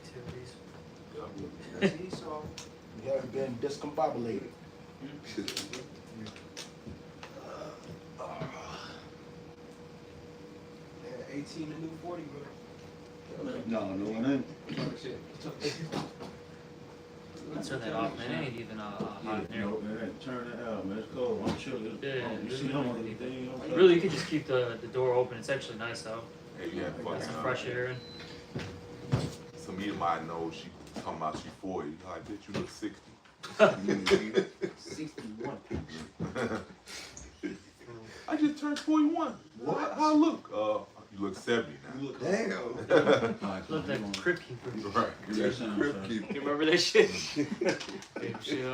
activities. See, so you haven't been discombobulated. Yeah, 18 the new 40, bro. No, one ain't. Let's turn that off, man. It ain't even hot in there. No, man, turn it out, man. It's cold. I'm chilling. Yeah, You see them on the thing? really, you could just keep the door open. It's actually nice out. Hey, yeah, Got some fucking fresh air in. some of I know she talking about she 40. I bet you look 60. 61. I just turned 41. What? How I look? You look 70 now. Damn. Look, that Crypt Keeper. Right. You got sound, son. You remember that shit? Hey, shit,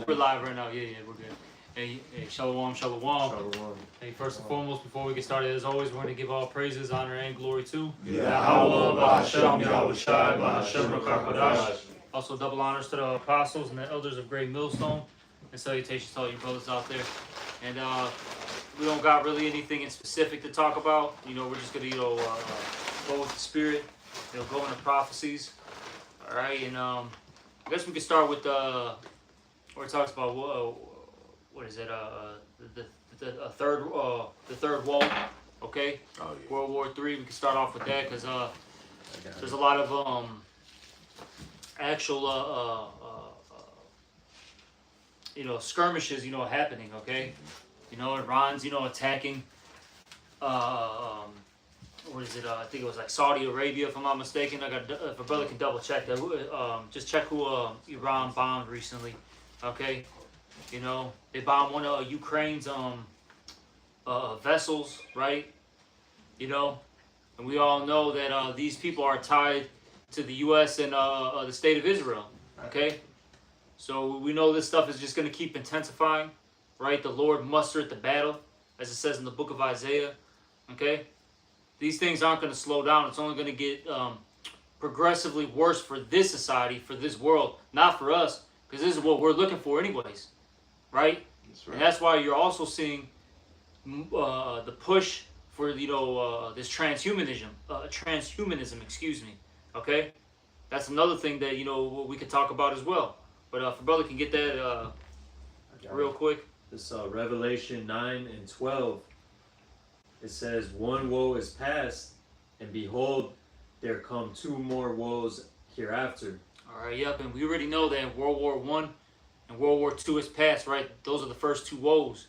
we're live right now. Yeah, we're good. Hey, shalom, shalom. Hey, first and foremost, before we get started, as always, we're going to give all praises, honor, and glory to Yahweh, B'Hashem, Yahweh Shai, B'Hashem, Rakakadash. Also, double honors to the apostles and the elders of Great Millstone, and salutations to all you brothers out there. And we don't got really anything in specific to talk about. You know, we're just going to, go with the Spirit, go into prophecies. All right, and I guess we could start with where it talks about what is it? The third wall. Okay. Oh, yeah. World War III. We can start off with that because there's a lot of actual skirmishes happening. Okay. Iran's attacking. What is it? I think it was like Saudi Arabia, if I'm not mistaken. If a brother can double check that. Just check who Iran bombed recently. Okay. They bombed one of Ukraine's vessels, right? And we all know that these people are tied to the U.S. and the state of Israel. Okay. So we know this stuff is just going to keep intensifying, right? The Lord mustered the battle, as it says in the book of Isaiah. Okay. These things aren't going to slow down. It's only going to get progressively worse for this society, for this world, not for us, because this is what we're looking for anyways, right? That's right. And that's why you're also seeing the push for this transhumanism, excuse me. Okay, that's another thing that we could talk about as well. But if a brother can get that real quick. This Revelation 9 and 12. It says, "One woe is past, and behold, there come two more woes hereafter." All right, yep, and we already know that World War I and World War II is past, right? Those are the first two woes.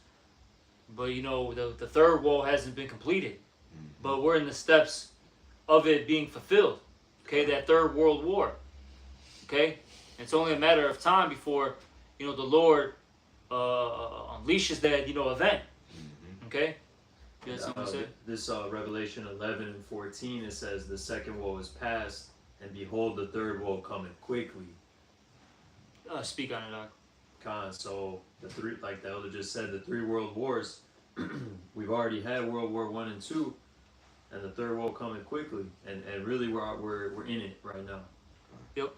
But the third woe hasn't been completed. But we're in the steps of it being fulfilled. Okay, that third world war. Okay? It's only a matter of time before, the Lord unleashes that, event. Okay? You had something to say? This Revelation 11 and 14, it says, "The second woe is past, and behold, the third woe cometh quickly." Speak on it, Doc. So the three, like the elder just said, the three world wars. We've already had World War I and II, and the third woe coming quickly, and really we're in it right now. Yep.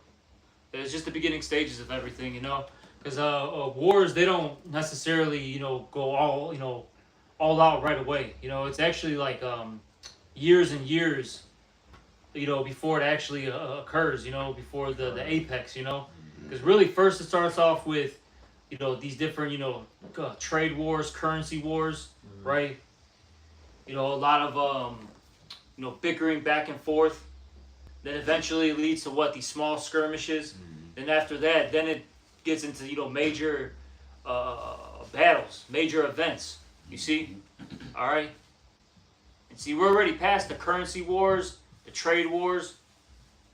It's just the beginning stages of everything, because wars, they don't necessarily go all out right away. It's actually like years and years before it actually occurs, before the apex, because really first it starts off with these different trade wars, currency wars, right? A lot of bickering back and forth. Then eventually leads to these small skirmishes. Then after that, then it gets into major battles, major events. You see, all right. And see, we're already past the currency wars, the trade wars.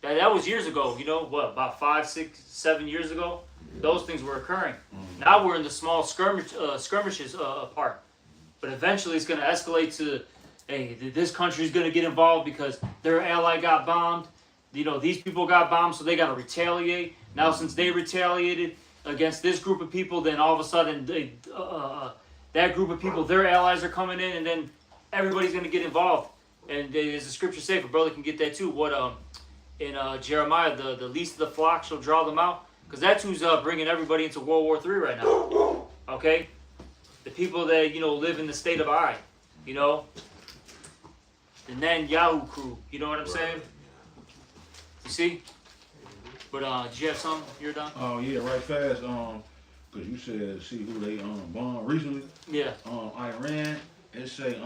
That was years ago. About 5, 6, 7 years ago, those things were occurring. Now we're in the small skirmishes part. But eventually, it's going to escalate to, hey, this country is going to get involved because their ally got bombed. These people got bombed, so they got to retaliate. Now, since they retaliated against this group of people, then all of a sudden, that group of people, their allies are coming in, and then everybody's going to get involved. And as the scripture says, if a brother can get that too, in Jeremiah, the least of the flock shall draw them out. Because that's who's bringing everybody into World War III right now. Okay? The people that, live in the state of Ai. The Netanyahu crew. You know what I'm saying? You see? But did you have some? You're done. Oh yeah, right fast. Cause you said see who they bombed recently. Yeah. Iran. It say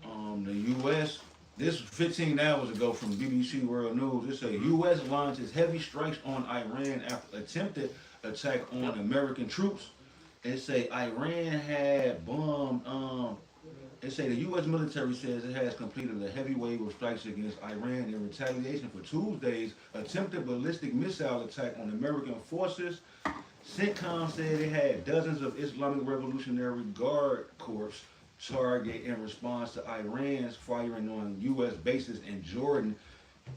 the U.S. This 15 hours ago from BBC World News. It say U.S. launches heavy strikes on Iran after attempted attack on American troops. It say Iran had bombed. It say the U.S. military says it has completed a heavy wave of strikes against Iran in retaliation for Tuesday's attempted ballistic missile attack on American forces. CENTCOM said it had dozens of Islamic Revolutionary Guard Corps target in response to Iran's firing on U.S. bases in Jordan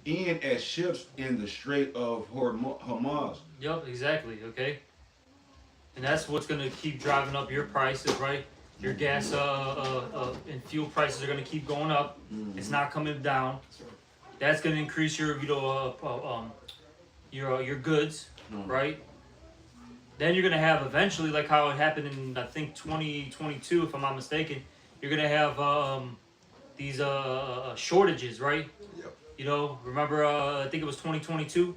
and at ships in the Strait of Hormuz. Yep. Exactly. Okay. And that's what's gonna keep driving up your prices, right? Your gas and fuel prices are gonna keep going up. It's not coming down. That's gonna increase your your goods, right? Then you're gonna have eventually, like how it happened in I think 2022, if I'm not mistaken, you're gonna have these shortages, right? Yep. You know, remember I think it was 2022,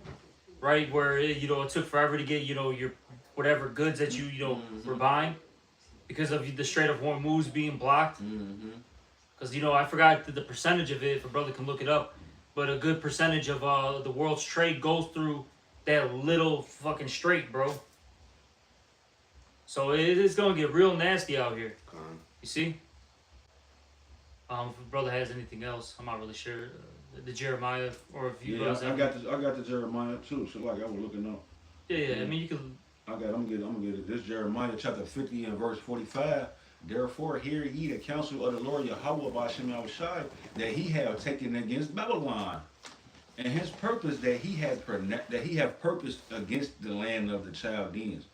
right, where it took forever to get your whatever goods that you were buying because of the Strait of Hormuz being blocked. Because I forgot the percentage of it. If a brother can look it up, but a good percentage of the world's trade goes through that little fucking strait, bro. So it's gonna get real nasty out here. You see? If a brother has anything else, I'm not really sure. The Jeremiah, or if you guys I got the Jeremiah too. So like I was looking up. Yeah. I mean, you can. I'm gonna get it. This Jeremiah chapter 50 and verse 45. Therefore, hear ye the counsel of the Lord Yahweh by Shem Yahushai, that he have taken against Babylon, and his purpose that he have purposed against the land of the Chaldeans.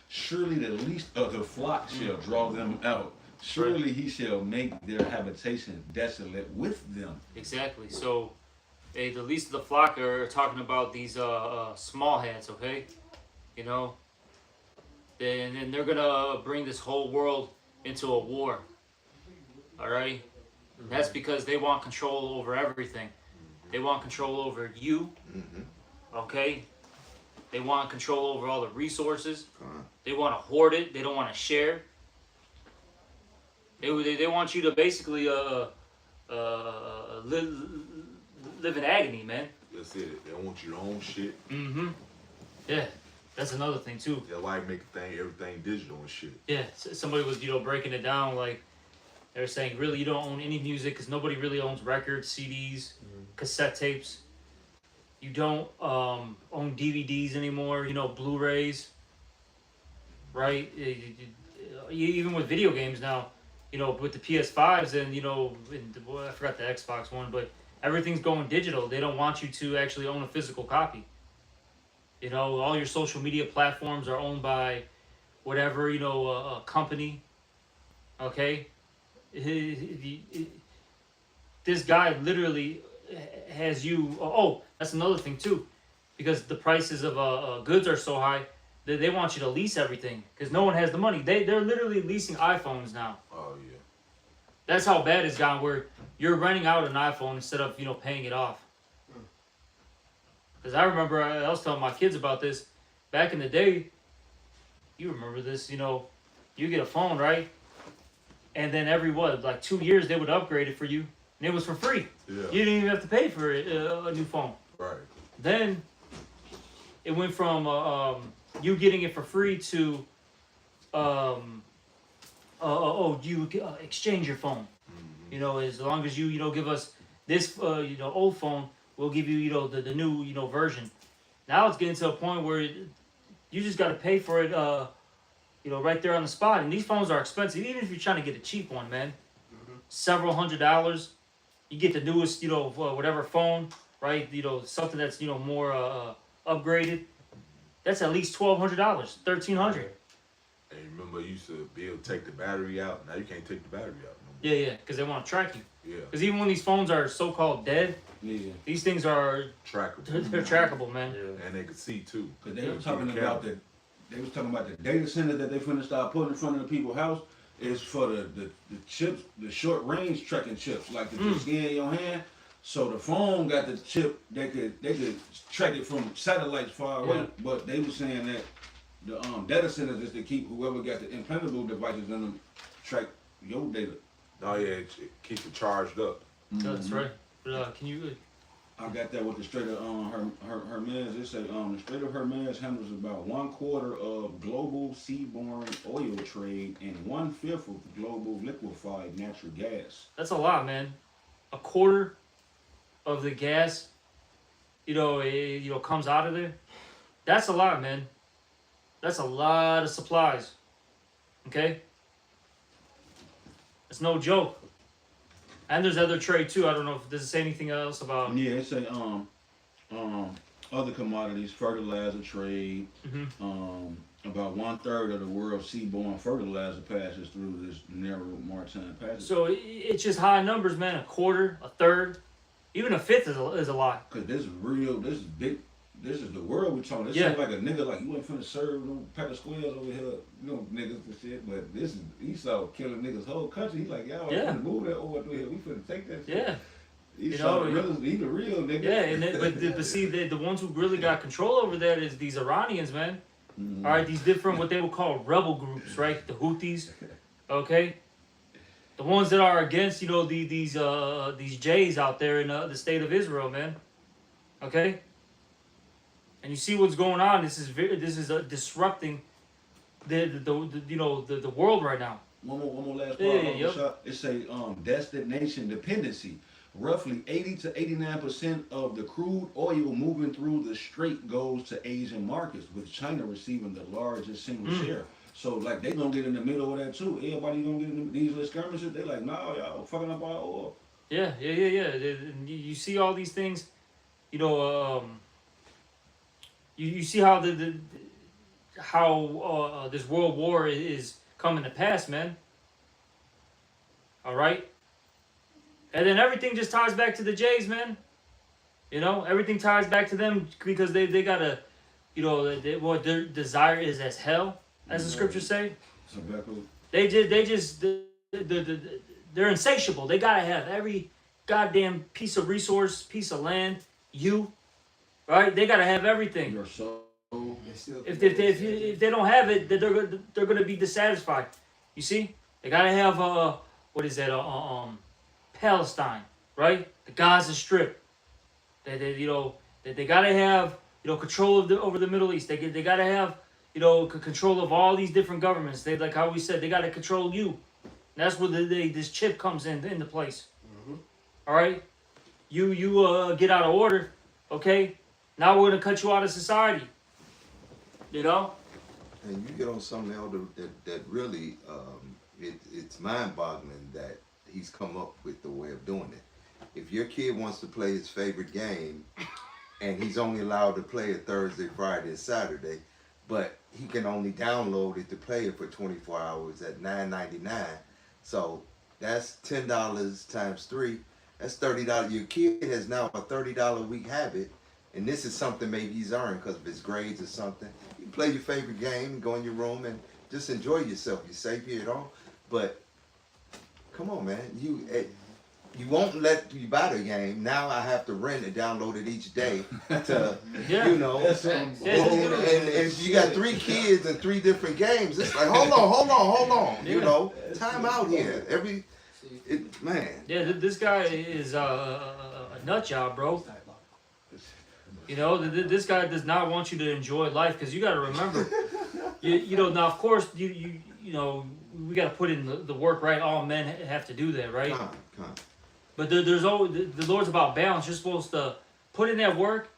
Surely the least of the flock shall draw them out. Surely he shall make their habitation desolate with them. Exactly. So, the least of the flock are talking about these small hats, okay? And they're gonna bring this whole world into a war. All right. And that's because they want control over everything. They want control over you. Okay. They want control over all the resources. They want to hoard it. They don't want to share. They want you to basically live in agony, man. That's it. They want your own shit. Yeah, that's another thing too. They like making everything digital and shit. Yeah, somebody was breaking it down, like they were saying, really, you don't own any music because nobody really owns records, CDs, cassette tapes. You don't own DVDs anymore. Blu-rays. Right? Even with video games now, with the PS5s and I forgot the Xbox One, but everything's going digital. They don't want you to actually own a physical copy. All your social media platforms are owned by whatever, a company. Okay? This guy literally has you... Oh, that's another thing too. Because the prices of goods are so high, they want you to lease everything. Because no one has the money. They're literally leasing iPhones now. Oh, yeah. That's how bad it's gone, where you're renting out an iPhone instead of, paying it off. Because I remember, I was telling my kids about this. Back in the day, you remember this, you get a phone, right? And then every, 2 years, they would upgrade it for you. And it was for free. Yeah. You didn't even have to pay for a new phone. Right. Then, it went from you getting it for free to, you exchange your phone. As long as you, give us this, old phone, we'll give you, the new, version. Now it's getting to a point where you just got to pay for it, right there on the spot. And these phones are expensive, even if you're trying to get a cheap one, man. Several $100s. You get the newest, whatever phone, right? Something that's, more upgraded. That's at least $1,200, $1,300. And remember, you used to be able to take the battery out. Now you can't take the battery out. Yeah, because they want to track you. Yeah. Because even when these phones are so-called dead, these things are trackable. They're trackable, man. Yeah. And they could see too. Because they was talking about the data center that they finna start putting in front of the people's house is for the chips, the short range tracking chips, like the just scan your hand. So the phone got the chip. They could track it from satellites far away. Yeah. But they were saying that the data centers is to keep whoever got the implantable devices in them track your data. Oh yeah, it keeps it charged up. That's right. But can you? I got that with the Strait of Hermes. It say the Strait of Hermes handles about 1/4 of global seaborne oil trade and 1/5 of global liquefied natural gas. That's a lot, man. A quarter of the gas, comes out of there. That's a lot, man. That's a lot of supplies. Okay? It's no joke. And there's other trade too. I don't know if does it say anything else about. Yeah, it say other commodities, fertilizer trade. About 1/3 of the world's seaborne fertilizer passes through this narrow maritime passage. So it's just high numbers, man. A quarter, a third, even a fifth is a lot. Cause this is real. This is big. This is the world we're talking. This Yeah. ain't like a nigga like you ain't finna serve no pack of squares over here, niggas for shit. But this is Esau killing niggas whole country. He like y'all Yeah. finna move that over through here. We finna take that shit. Yeah. Esau, he the real nigga. Yeah, but see, the ones who really got control over that is these Iranians, man. Mhm. All right, these different what they would call rebel groups, right? The Houthis, okay, the ones that are against these Jays out there in the state of Israel, man. Okay, and you see what's going on. This is disrupting the world right now. One more last part. Yeah. Shot. It say destination dependency. Roughly 80 to 89% of the crude oil moving through the strait goes to Asian markets, with China receiving the largest single share. So like they gonna get in the middle of that too. Everybody gonna get in these little skirmishes. They like, nah, y'all fucking up our oil. Yeah. You see all these things, you see how how this world war is coming to pass, man. All right. And then everything just ties back to the Jays, man. Everything ties back to them because they gotta, what their desire is as hell, as the scriptures say. They're insatiable. They gotta have every goddamn piece of resource, piece of land, right? They gotta have everything. Your soul. If they don't have it, they're gonna be dissatisfied. You see, they gotta have what is that? Palestine, right? The Gaza Strip. They gotta have control over the Middle East. They gotta have control of all these different governments. They like how we said they gotta control you. And that's where this chip comes into place. All right, you get out of order, okay? Now we're gonna cut you out of society. And you get on something else that really it's mind-boggling that he's come up with the way of doing it. If your kid wants to play his favorite game and he's only allowed to play it Thursday, Friday, and Saturday, but he can only download it to play it for 24 hours at $9.99. So that's $10 times 3. That's $30. Your kid has now a $30 a week habit, and this is something maybe he's earned because of his grades or something. You play your favorite game, go in your room, and just enjoy yourself. You're safe here at all, but come on, man. You won't let you buy the game. Now I have to rent it, download it each day to, Yeah. And if you got 3 kids and 3 different games, it's like, hold on. Yeah. Time out here. Man. Yeah, this guy is a nut job, bro. This guy does not want you to enjoy life because you got to remember, now of course we got to put in the work, right? All men have to do that, right? Come on. But there's always the Lord's about balance. You're supposed to put in that work,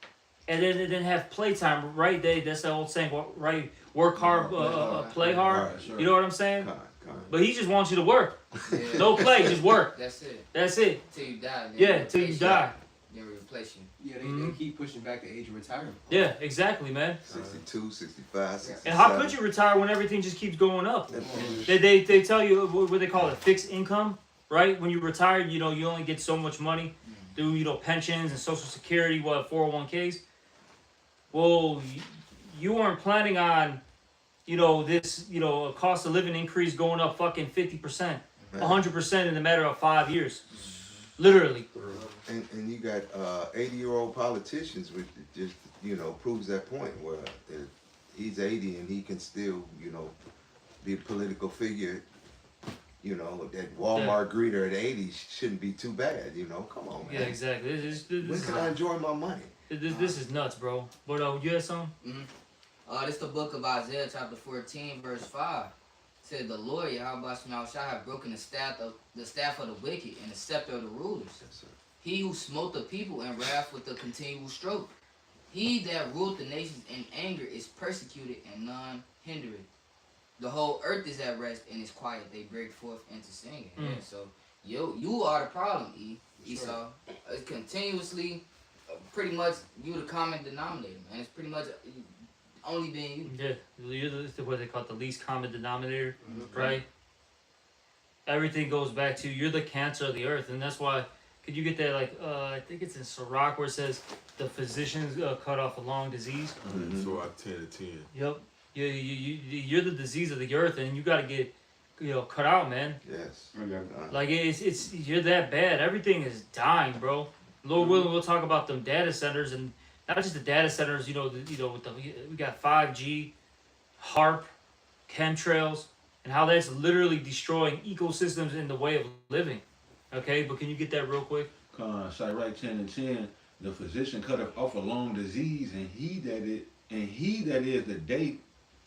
and then have playtime, right? That's the old saying, right? Work hard, play hard. Right, sure. You know what I'm saying? Come on. But he just wants you to work. No play, just work. That's it. That's it. Till you die. Yeah, till you die. Then replace you. Yeah, they keep pushing back the age of retirement. Yeah, exactly, man. 62, 65, 67. And how could you retire when everything just keeps going up? They tell you what they call it, fixed income, right? When you retire, you only get so much money through pensions and Social Security, 401ks. Well, you weren't planning on this cost of living increase going up fucking 50%, 100% in a matter of 5 years. literally. And you got 80-year-old politicians, which just proves that point where he's 80 and he can still be a political figure. That Walmart greeter at 80 shouldn't be too bad. Come on, man. Yeah, exactly. When can I enjoy my money? This is nuts, bro. But you had something? This the book of Isaiah, chapter 14, verse 5. It said, the Lord, Yahweh shall have broken the staff of the wicked and the scepter of the rulers. Yes, sir. He who smote the people in wrath with a continual stroke. He that ruled the nations in anger is persecuted and none hindereth. The whole earth is at rest and is quiet. They break forth into singing. Yeah, so you are the problem, Esau. It's continuously, pretty much you the common denominator, man. It's pretty much only being you. Yeah, you're what they call it, the least common denominator, right? Everything goes back to you're the cancer of the earth, and that's why. Could you get that? Like, I think it's in Sirach where it says the physicians cut off a long disease. So I 10 to 10. Yep. You're the disease of the earth, and you got to get, cut out, man. Yes. Like it's you're that bad. Everything is dying, bro. Lord willing, we'll talk about them data centers, and not just the data centers. With we got 5G, HARP, chemtrails, and how that's literally destroying ecosystems in the way of living. Okay, but can you get that real quick? Sirach 10 and 10. The physician cut off a long disease, and he that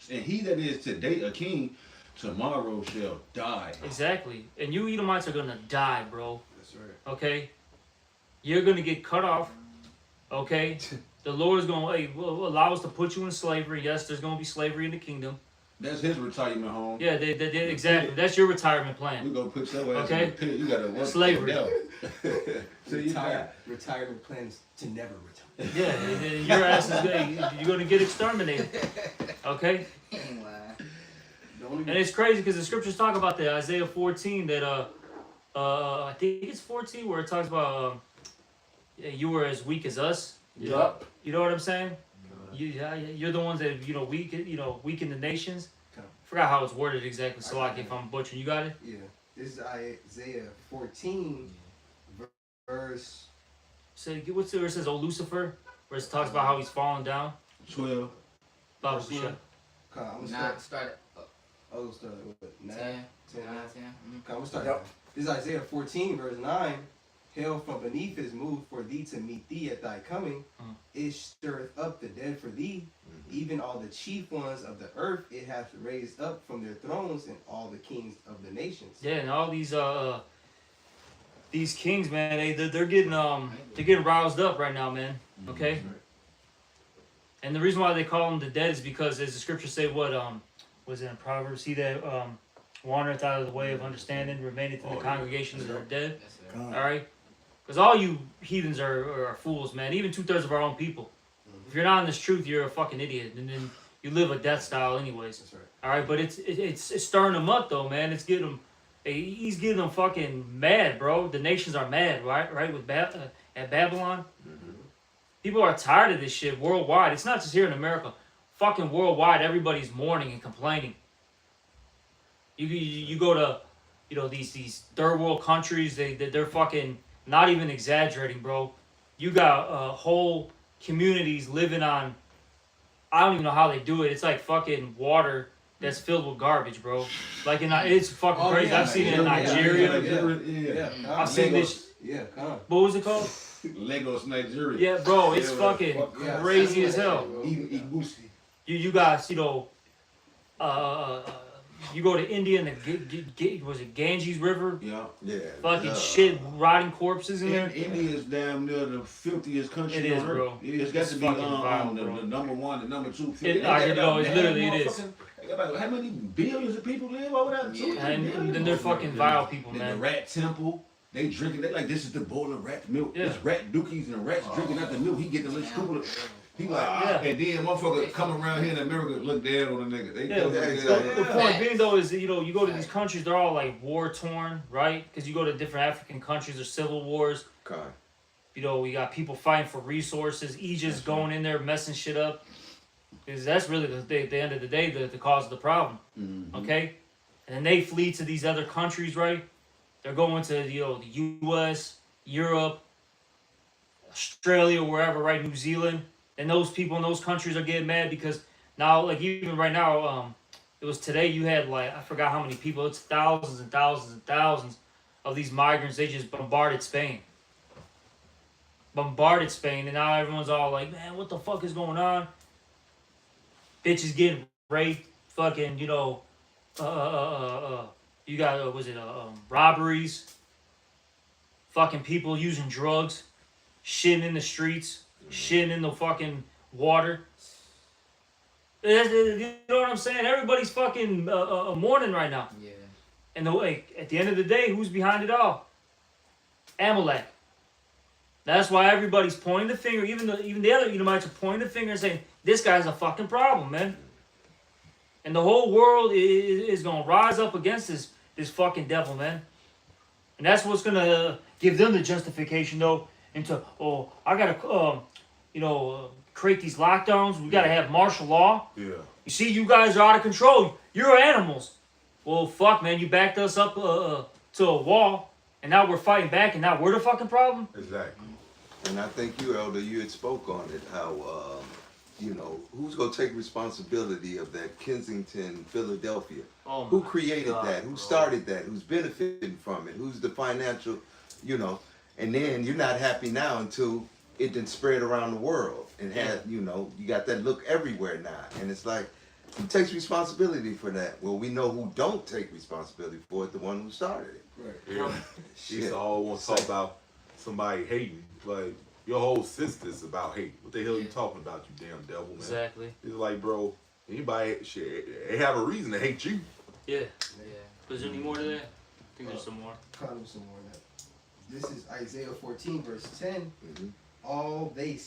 is today a king, tomorrow shall die. Exactly. And you Edomites are gonna die, bro. That's right. Okay? You're gonna get cut off. Okay? The Lord is gonna allow us to put you in slavery. Yes, there's gonna be slavery in the kingdom. That's his retirement home. Yeah, they exactly. That's your retirement plan. We're gonna put your ass Okay. in the pit. You gotta work Slavery. So you got Retirement plans to never retire. Yeah, and your ass is you're gonna get exterminated. Okay? He ain't lying. The only And it's crazy because the scriptures talk about that. Isaiah 14 that I think it's 14 where it talks about you were as weak as us. Yup. You know what I'm saying? You're the ones that weaken the nations. Okay. Forgot how it's worded exactly. So like if I'm butchering, you got it. Yeah. This is Isaiah 14, verse. So what's the where it says, "Oh Lucifer," where it talks about how he's falling down. 12. Baba Verse Busha. one. Okay, I'm gonna Nah, start. start Oh, start with 9, 10. 10. 9, 10. Okay, I'm gonna start. This is Isaiah 14, verse 9. Hell from beneath is moved for thee to meet thee at thy coming. It stirreth up the dead for thee, even all the chief ones of the earth. It hath raised up from their thrones, and all the kings of the nations. Yeah, and all these kings, man, they're getting roused up right now, man. Okay. And the reason why they call them the dead is because, as the scriptures say, what was it in Proverbs? He that wandereth out of the way of understanding remaineth in the congregation that are dead. That's it. All right, because all you heathens are fools, man. Even 2/3 of our own people. If you're not in this truth, you're a fucking idiot, and then you live a death style, anyways. That's right. All right, but it's stirring them up though, man. It's getting them. He's getting them fucking mad, bro. The nations are mad, right? With at Babylon. People are tired of this shit worldwide. It's not just here in America. Fucking worldwide, everybody's mourning and complaining. You go to, these third world countries. They're fucking not even exaggerating, bro. You got whole communities living on. I don't even know how they do it. It's like fucking water that's filled with garbage, bro. Like it's fucking crazy. I've seen it in Nigeria. Yeah. I've seen this. Yeah, come on. What was it called? Lagos, Nigeria. Yeah, bro, it's fucking Yeah, crazy as yeah, hell. bro. Ibusi. You guys, you go to India and was it Ganges River? Yeah. Yeah. Fucking shit, rotting corpses in there. India is damn near the 50th country It is, on earth. bro. It's got It's to be fucking vile, the bro. number one, the number two. It literally is. How many billions of people live over there? And then they're fucking vile people, The man. rat temple. They drinking. They like this is the bowl of rat milk. Yeah. It's rat dookies and the rats drinking out the milk. He get the little scoop of it. He like, Yeah. and then motherfucker come around here in America look down on the nigga. They Yeah, come the, back the there. point being though is that, you go to these countries, they're all like war torn, right? Because you go to different African countries, there's civil wars. God. We got people fighting for resources. Egypt's going in there messing shit up. Because that's really the end of the day the cause of the problem. Okay, and then they flee to these other countries, right? They're going to the U.S., Europe, Australia, wherever, right, New Zealand, and those people in those countries are getting mad because now, like even right now, it was today you had like I forgot how many people. It's thousands and thousands and thousands of these migrants. They just bombarded Spain, and now everyone's all like, man, what the fuck is going on? Bitches getting raped, fucking, you got robberies, fucking people using drugs, shitting in the streets, shitting in the fucking water. You know what I'm saying? Everybody's fucking mourning right now. Yeah. And at the end of the day, who's behind it all? Amalek. That's why everybody's pointing the finger. Even the other Edomites are pointing the finger and saying, "This guy's a fucking problem, man." And the whole world is gonna rise up against this fucking devil, man. And that's what's gonna give them the justification, though, into I gotta create these lockdowns. We gotta have martial law. Yeah. You see, you guys are out of control. You're animals. Well, fuck, man. You backed us up to a wall, and now we're fighting back, and now we're the fucking problem. Exactly. And I think you, Elder, you had spoke on it, how, who's going to take responsibility of that Kensington, Philadelphia? Oh Who my created God, that? Who bro. started that? Who's benefiting from it? Who's the financial, and then you're not happy now until it didn't spread around the world and had, you got that look everywhere now. And it's like, who takes responsibility for that? Well, we know who don't take responsibility for it, the one who started it. Right. Yeah. Shit. Used to always want to talk about somebody hating. Like, your whole system's about hate. What the hell are you talking about, you damn devil, man? Exactly. It's like, bro, anybody, they have a reason to hate you. Yeah. Yeah. Is there any more to that? I think there's some more. Kind of some more of that. This is Isaiah 14, verse 10. Mhm. All they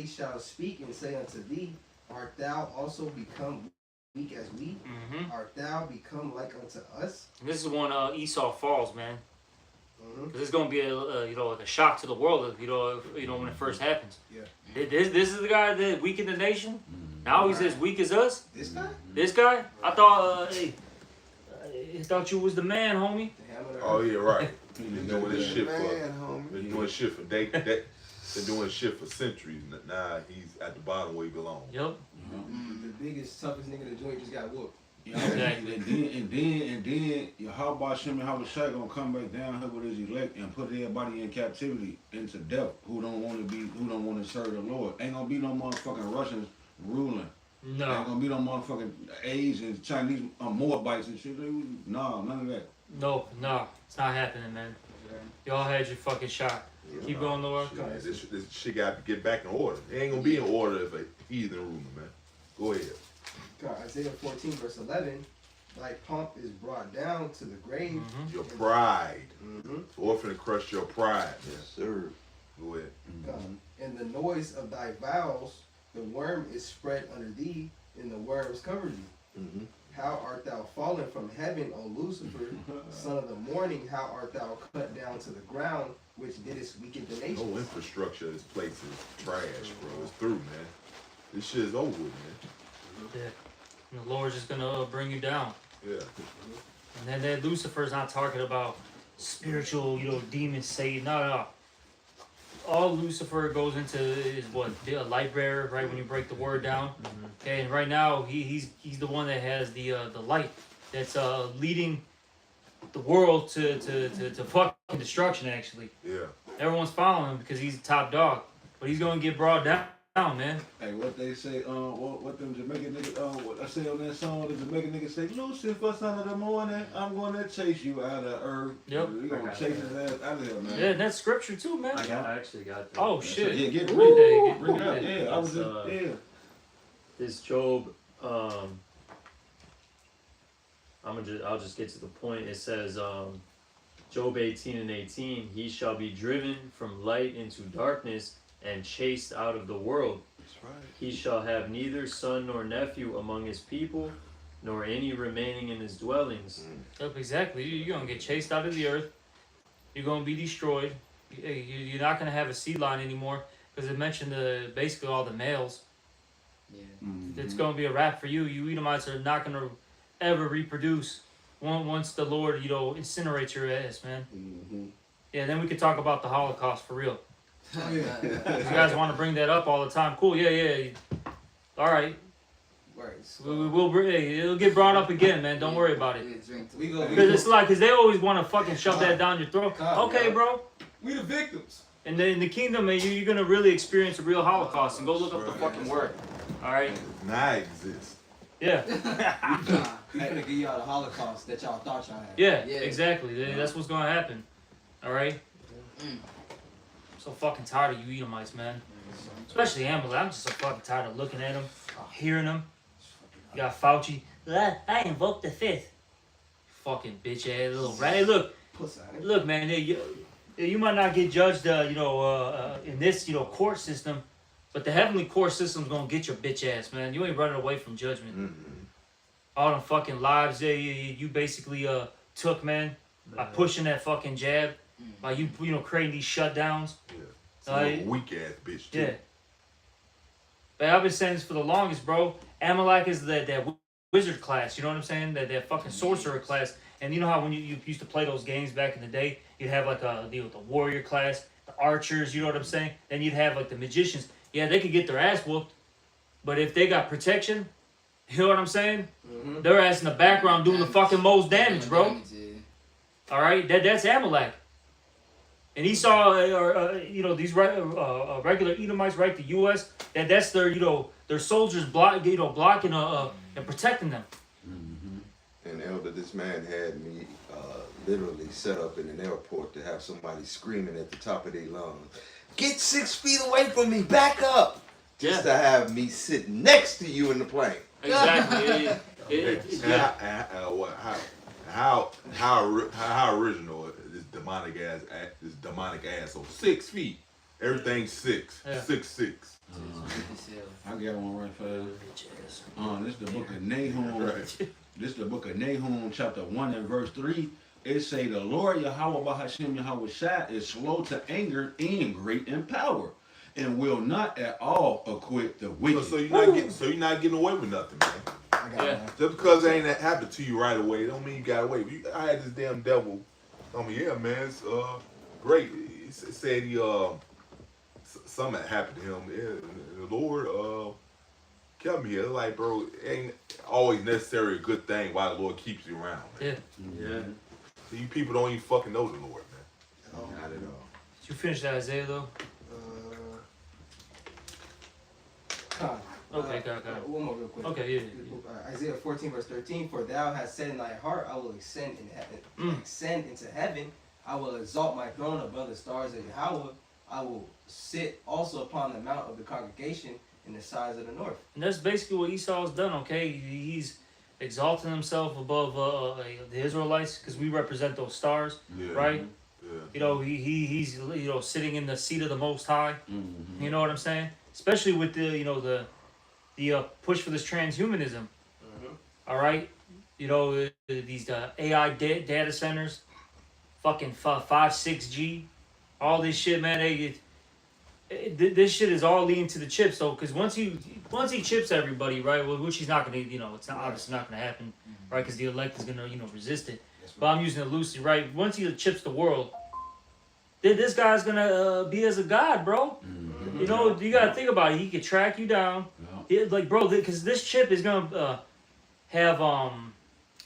shall speak and say unto thee, art thou also become weak as we? Mm-hmm. Art thou become like unto us? And this is when Esau falls, man. Mm-hmm. Because it's gonna be like a shock to the world, when it first happens. Yeah. This is the guy that weakened the nation. Now he's as weak as us. This guy? This guy? I thought I thought you was the man, homie. The hammer Oh, yeah, right. He Been was doing this shit for, Man, homie. been doing shit for, they're doing shit for centuries. Now he's at the bottom where he belongs. Yep. The biggest, toughest nigga in the joint just got whooped. Yeah, and then Yahweh Shem and Havashai gonna come back down here with his elect and put everybody in captivity into death who don't want to serve the Lord. Ain't gonna be no motherfucking Russians ruling. Ain't No. gonna be no motherfucking Asians, Chinese, Moabites and shit. No, none of that. No, it's not happening, man. Y'all had your fucking shot. Keep going, Lord. Shit, this shit got to get back in order. It ain't gonna be in order if a heathen ruling, man. Go ahead. God, Isaiah 14, verse 11. Thy pomp is brought down to the grave. Mm-hmm. Your pride. Mm-hmm. Orphan to crush your pride. Yes, sir. Go ahead. And the noise of thy vows, the worm is spread under thee, and the worms cover thee. Mm-hmm. How art thou fallen from heaven, O Lucifer, son of the morning? How art thou cut down to the ground, which didst weaken the No nations? infrastructure of this place is trash, bro. It's through, man. This shit is over with, man. Yeah. And the Lord's just gonna bring you down. Yeah. And then that Lucifer's not talking about spiritual, demons, Satan. No. All Lucifer goes into is what? A light bearer, right? When you break the word down. Okay, and right now he's the one that has the light that's leading the world to fucking destruction. Actually, Yeah. everyone's following him because he's the top dog, but he's gonna get brought down, man. Hey, what they say, what them Jamaican niggas, what I say on that song, the Jamaican niggas say, Lucifer, son of the morning, I'm gonna chase you out of earth. Yep. You gonna chase his ass out of here, man. Yeah, that's scripture too, man. I actually got that. Oh shit. Yeah, get Read read that, Read get that. that. Yeah, I was It's, just, yeah. This Job, I'll just get to the point. It says, Job 18:18, he shall be driven from light into darkness and chased out of the world. That's right. He shall have neither son nor nephew among his people, nor any remaining in his dwellings. Yep, exactly. You're gonna get chased out of the earth. You're gonna be destroyed. You're not gonna have a seed line anymore because it mentioned basically all the males. Yeah. It's gonna be a wrap for you. You Edomites are not gonna ever reproduce once the Lord, incinerates your ass, man. Mm-hmm. Yeah, then we could talk about the Holocaust for real. Oh, yeah. If you guys want to bring that up all the time, cool. Yeah. All right, Right. we will. Hey, it'll get brought up again, man. Don't worry about it. We go. Because it's like, because they always want to fucking shove that down your throat. Okay, bro. We the victims. And then in the kingdom, man, you're gonna really experience a real Holocaust. And go look up the fucking word. All right. Now it exists. Yeah. We finna give y'all the Holocaust that y'all thought y'all had. Yeah. Yeah. Exactly. That's what's gonna happen. All right. Mm. I'm so fucking tired of you Edomites, man. Especially Amalek. I'm just so fucking tired of looking at them, hearing them. You got Fauci. I invoke the fifth. Fucking bitch ass little rat. Hey, look, man. You might not get judged, in this, court system, but the heavenly court system's gonna get your bitch ass, man. You ain't running away from judgment. Mm-hmm. All them fucking lives you basically took, man, by pushing that fucking jab, by you creating these shutdowns. Yeah. Some weak ass bitch too. Yeah. But I've been saying this for the longest, bro. Amalek is that wizard class, you know what I'm saying? That fucking sorcerer class. And you know how when you used to play those games back in the day, you'd have like the warrior class, the archers, you know what I'm saying? Then you'd have like the magicians. Yeah, they could get their ass whooped, but if they got protection, you know what I'm saying? Mm-hmm. Their ass in the background doing the fucking most damage, bro. All right, that's Amalek. And Esau, these regular Edomites, right? The U.S. That's their soldiers blocking and protecting them. And Elder, this man had me literally set up in an airport to have somebody screaming at the top of their lungs, "Get 6 feet away from me! Back up!" Just to have me sit next to you in the plane. Exactly. How original this demonic asshole. 6 feet. Everything's 6. Yeah. 6'6". I got one right fast. This is the book of Nahum. Right. This is the book of Nahum, chapter 1 and verse 3. It say the Lord Yahweh Bahashim Yahweh Shai is slow to anger and great in power, and will not at all acquit the wicked. So you're not getting away with nothing, man. I got Yeah. one. Just because it ain't that happened to you right away, don't mean you got away. I had this damn devil. Yeah, man, it's great. It said he something had happened to him. Yeah, the Lord kept me here. Like, bro, it ain't always necessarily a good thing why the Lord keeps you around, man. Yeah. You people don't even fucking know the Lord, man. Not at all. Did you finish that Isaiah though? Okay, got it. One more real quick. Okay, yeah. Isaiah 14 verse 13. For thou hast said in thy heart, I will ascend in heaven. Ascend into heaven. I will exalt my throne above the stars of Yahweh. I will sit also upon the mount of the congregation in the sides of the north. And that's basically what Esau's done. Okay, he's exalting himself above the Israelites because we represent those stars, Yeah. right? Yeah. He's sitting in the seat of the Most High. Mm-hmm. You know what I'm saying? Especially with the push for this transhumanism. All right, these AI data centers, fucking 5-6G, all this shit, man. This shit is all leading to the chips, though, because once he chips everybody, right? Well, which he's not gonna, it's not obviously not gonna happen, right? Because the elect is gonna, resist it. But I'm using it loosely, right? Once he chips the world, then this guy's gonna be as a god, bro. You gotta think about it. He could track you down, because this chip is gonna have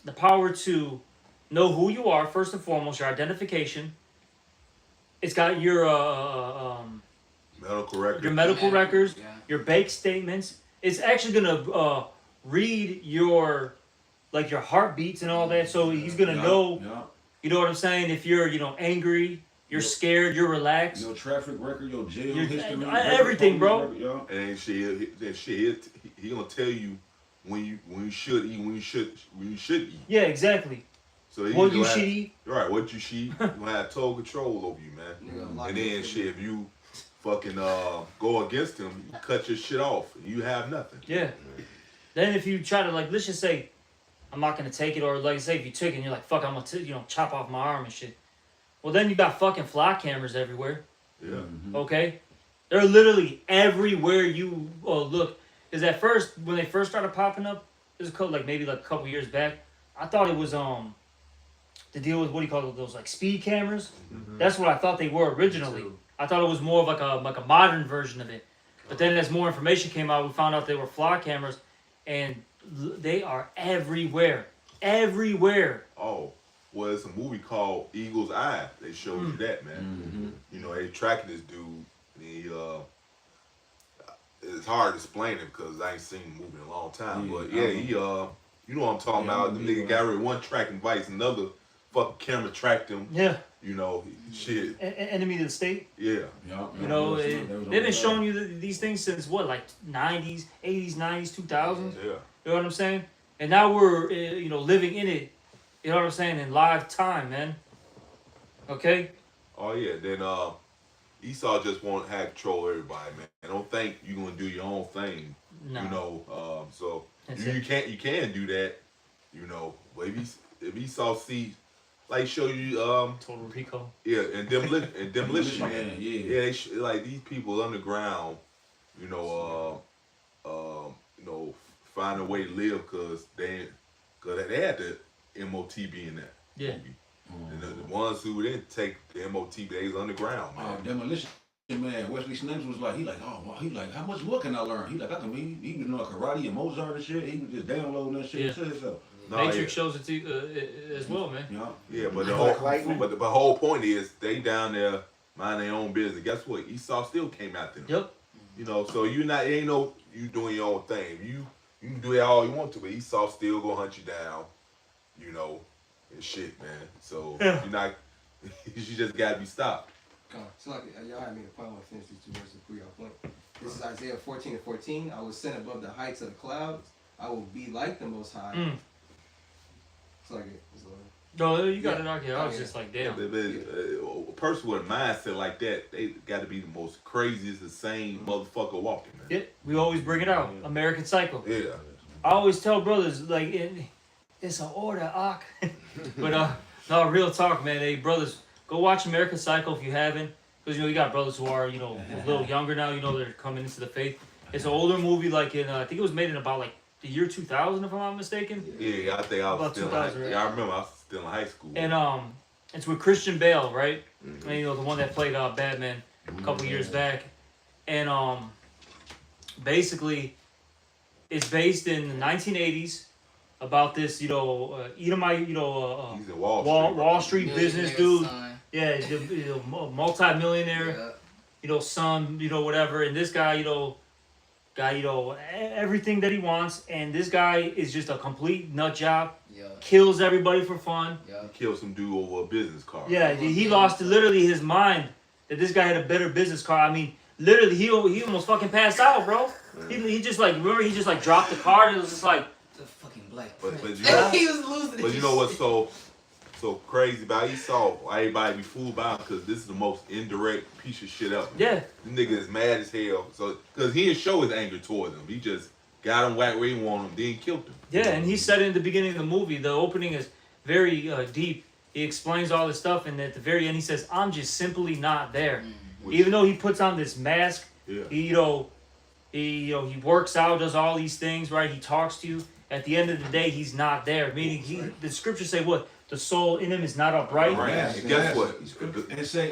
the power to know who you are first and foremost, your identification. It's got your Medical record. your medical records, Yeah. your bank statements. It's actually gonna read your heartbeats and all that. So he's gonna know. Yeah. You know what I'm saying? If you're angry, you're scared, you're relaxed. Your traffic record, your jail Your- history, everything, bro. Yeah. And he gonna tell you when you should eat, when you should eat. Yeah, exactly. So he What gonna you have- should eat. Right, what you should eat. You gonna have total control over you, man. And then shit, if you fucking go against him, you cut your shit off. You have nothing. Yeah. Then if you try to let's just say, I'm not gonna take it, or say if you took it, and you're like, fuck, I'm gonna chop off my arm and shit. Well, then you got fucking fly cameras everywhere. Yeah. Okay, they're literally everywhere you look. Because at first, when they first started popping up, this was maybe a couple years back. I thought it was to deal with what do you call those like speed cameras. That's what I thought they were originally. I thought it was more of like a modern version of it. But then as more information came out, we found out they were flock cameras, and they are everywhere, everywhere. Oh, well, it's a movie called Eagle's Eye. They showed you that, man. You know, they tracking this dude. And he, it's hard to explain it because I ain't seen the movie in a long time. But yeah, he, you know what I'm talking about. The nigga got rid of one tracking device, another fucking camera tracked him. Yeah. You know, shit. Enemy to the state. Yeah. You know, they've been showing you these things since what, like 90s, 80s, 90s, 2000s. Yeah. You know what I'm saying? And now we're, you know, living in it. You know what I'm saying? In live time, man. Okay. Oh yeah. Then Esau just want to have control of everybody, man. I don't think you're gonna do your own thing. No. You know, so That's you it. can do that. You know, but if Esau see, like show you Total Recall. yeah, and demolition man. Yeah. Yeah, they like these people underground, you know, find a way to live because they had the MOTB in that Yeah. movie. And the ones who didn't take the MOTB, they was underground, man. Demolition man, Wesley Snipes was like, he like, how much more can I learn? He like, I can be, he can know karate and Mozart and shit. He was just downloading that shit Yeah. to himself. No, Matrix shows it to as well, man. Yeah. Yeah, but the Black whole Lightning. but the whole point is they down there mind their own business. Guess what? Esau still came after them. Yep. You know, so it ain't no you doing your own thing. You can do that all you want to, but Esau still gonna hunt you down. You know, and shit, man. So Yeah. you're not. You just gotta be stopped. Come on. So like y'all had made a point. I want to finish these two verses before y'all point. This is Isaiah 14:14. I was sent above the heights of the clouds. I will be like the Most High. It's like it. It's like No, you got Yeah. it out here. I was Oh, yeah. just like, damn. A person with a mindset like that, they got to be the most craziest, insane motherfucker walking, man. Yeah, we always bring it out. American Psycho. Yeah. I always tell brothers like it's an order, Ak. But no, real talk, man. Hey, brothers, go watch American Psycho if you haven't, because you know you got brothers who are a little younger now. You know they're coming into the faith. It's an older movie, like in I think it was made in about like the year 2000, if I'm not mistaken. Yeah, I think I was About still in 2000, high, right? yeah, I remember I was still in high school. And it's with Christian Bale, right? And you know the one that played Batman a couple years back. And basically, it's based in the 1980s about this Edomite He's in Wall Street. Wall Street business Millionaire dude. son. Yeah, multi-millionaire. Yeah. Son, whatever. And this guy, everything that he wants. And this guy is just a complete nut job. Yeah. Kills everybody for fun. Yeah. He killed some dude over a business card. Yeah, he lost literally his mind that this guy had a better business card. I mean, literally, he almost fucking passed out, bro. He just like, remember, he just like dropped the card. And it was just like, The fucking black But prince. you know- He was losing. But you know what's so crazy about Esau? Why everybody be fooled by him? Because this is the most indirect piece of shit ever. yeah, This nigga is mad as hell. So, because he didn't show his anger towards him. He just got him whacked where he wanted him, then he killed him. yeah. And he said it in the beginning of the movie. The opening is very deep. He explains all this stuff, and at the very end, he says, "I'm just simply not there." Which- Even though he puts on this mask, Yeah. he works out, does all these things, right? He talks to you. At the end of the day, he's not there. Meaning, the scriptures say what? The soul in him is not upright. Right. Yes, And guess yes. what? And say,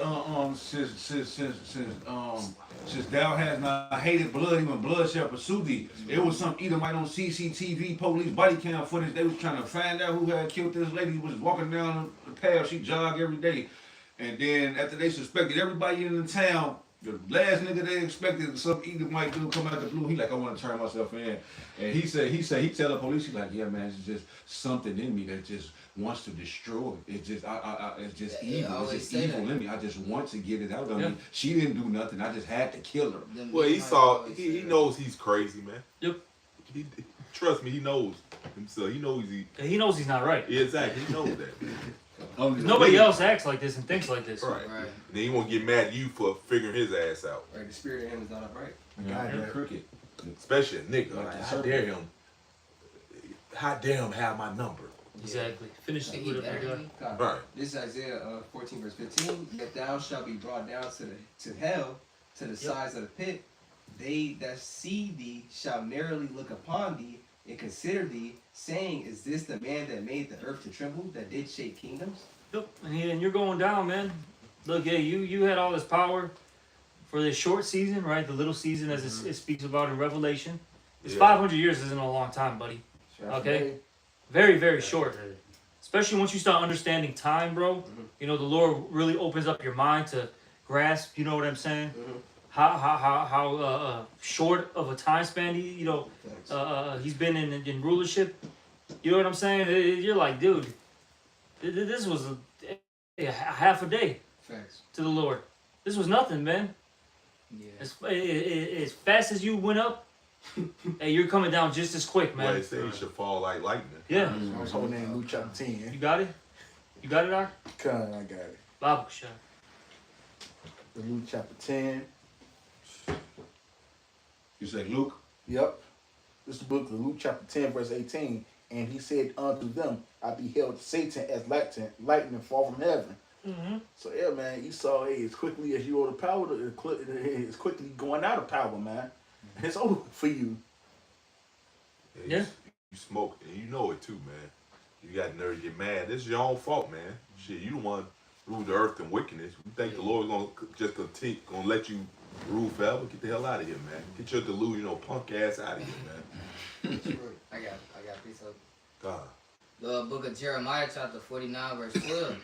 since thou hast not hated blood, even blood shall pursue thee. It was some Edomite on CCTV, police body cam footage. They was trying to find out who had killed this lady. Who was walking down the path. She jogged every day. And then after they suspected everybody in the town, the last nigga they expected some Edomite dude come out the blue. He like, I want to turn myself in. And he tell the police, he's like, yeah, man, it's just something in me that just wants to destroy. It's just, it's just Yeah, evil. I It's always just say evil that. in me. I just want to get it out of Yeah. me. She didn't do nothing. I just had to kill her. Them Well, Edomites Esau, always he say that. knows he's crazy, man. Yep. Trust me, he knows himself. He knows He knows he's not right. yeah, exactly. He knows that. Nobody else acts like this and thinks like this. Right. Right. And then he won't get mad at you for figuring his ass out. right, the spirit of him is not upright. Yeah, cricket. Especially a nigga. Like Like, the how serpent. dare him? How dare him have my number? Exactly. Finish Think it he with better it. than me? God. Right. This is Isaiah 14:15. Yet thou shalt be brought down to hell, to the sides of the pit. They that see thee shall narrowly look upon thee and consider thee, saying, Is this the man that made the earth to tremble, that did shake kingdoms? Yep. And you're going down, man. Look, yeah, you had all this power for this short season, right? The little season, as it speaks about in Revelation. It's Yeah. 500 years isn't a long time, buddy. Okay? Very, very short. Especially once you start understanding time, bro. You know, the Lord really opens up your mind to grasp, you know what I'm saying? How short of a time span, he's been in rulership. You know what I'm saying? You're like, dude, this was a half a day Facts. to the Lord. This was nothing, man. Yeah. As fast as you went up, hey, you're coming down just as quick, Well, man. they say you should fall like lightning. Yeah. I was holding in Luke chapter 10. You got it? You got it, Doc? Con, I got it. Bible shot. The Luke chapter 10. You say Luke? Yep. This is the book of Luke chapter 10, verse 18. And he said unto them, I beheld Satan as lightning fall from heaven. Mm-hmm. So yeah, man, Esau, hey, as quickly as you go to power, it's quickly going out of power, man. It's over for you. Yeah. You smoke and you know it too, man. You got nerve to get mad. This is your own fault, man. Shit, you the one rule the earth and wickedness. You think the Lord's gonna just continue, gonna let you rule forever? Get the hell out of here, man. Get your delusional punk ass out of here, man. I got a piece of God. the book of Jeremiah, chapter 49, verse 12.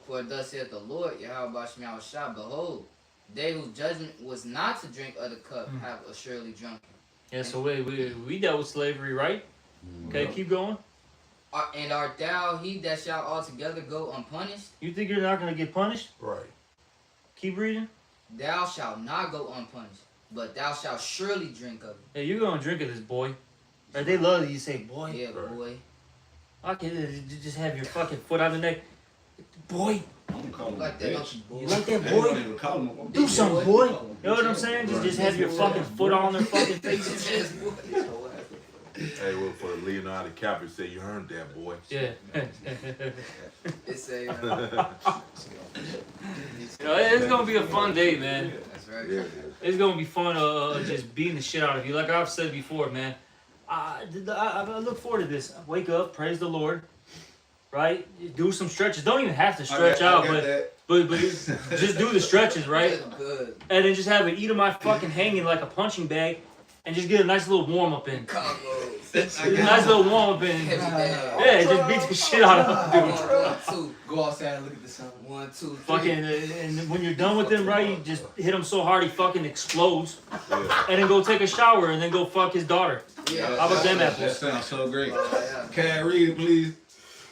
For thus saith the Lord, Yahweh Shema Shah, behold, they whose judgment was not to drink of the cup have assuredly drunk. Yeah, so we dealt with slavery, right? Okay, keep going. And art thou he that shall altogether go unpunished? You think you're not going to get punished? Right. Keep reading. Thou shalt not go unpunished, but thou shalt surely drink of it. Hey, you're going to drink of this, boy. Right, they love it. You say, boy. Yeah, Right. boy. I can just have your fucking foot on the neck. Boy. I'm gonna call him Like a that, bitch. don't you, boy? You like that, I ain't boy? gonna even call him a Do bitch. something, boy. You know what I'm saying? Just have your fucking foot on their fucking faces. Yes, boy. Hey, well, for Leonardo DiCaprio say you earned that, boy. Yeah. It's a, You know, it's gonna be a fun day, man. that's right. There it is. It's gonna be fun, just beating the shit out of you. Like I've said before, man. I look forward to this. Wake up, praise the Lord, right? Do some stretches. Don't even have to stretch out, but just do the stretches, right? Good. And then just have an Edomite fucking hanging like a punching bag, and just get a nice little warm up in. Combos. Nice little warm up in. Heavy down. Yeah, just beat the shit out of them, dude. 1, 2. Go outside and look at the sun. 1, 2, 3. Fucking, and when you're done with them, right, you just hit him so hard he fucking explodes, Yeah. and then go take a shower, and then go fuck his daughter. Yeah. How about them That apples? sounds so great. Yeah. Can I read it, please?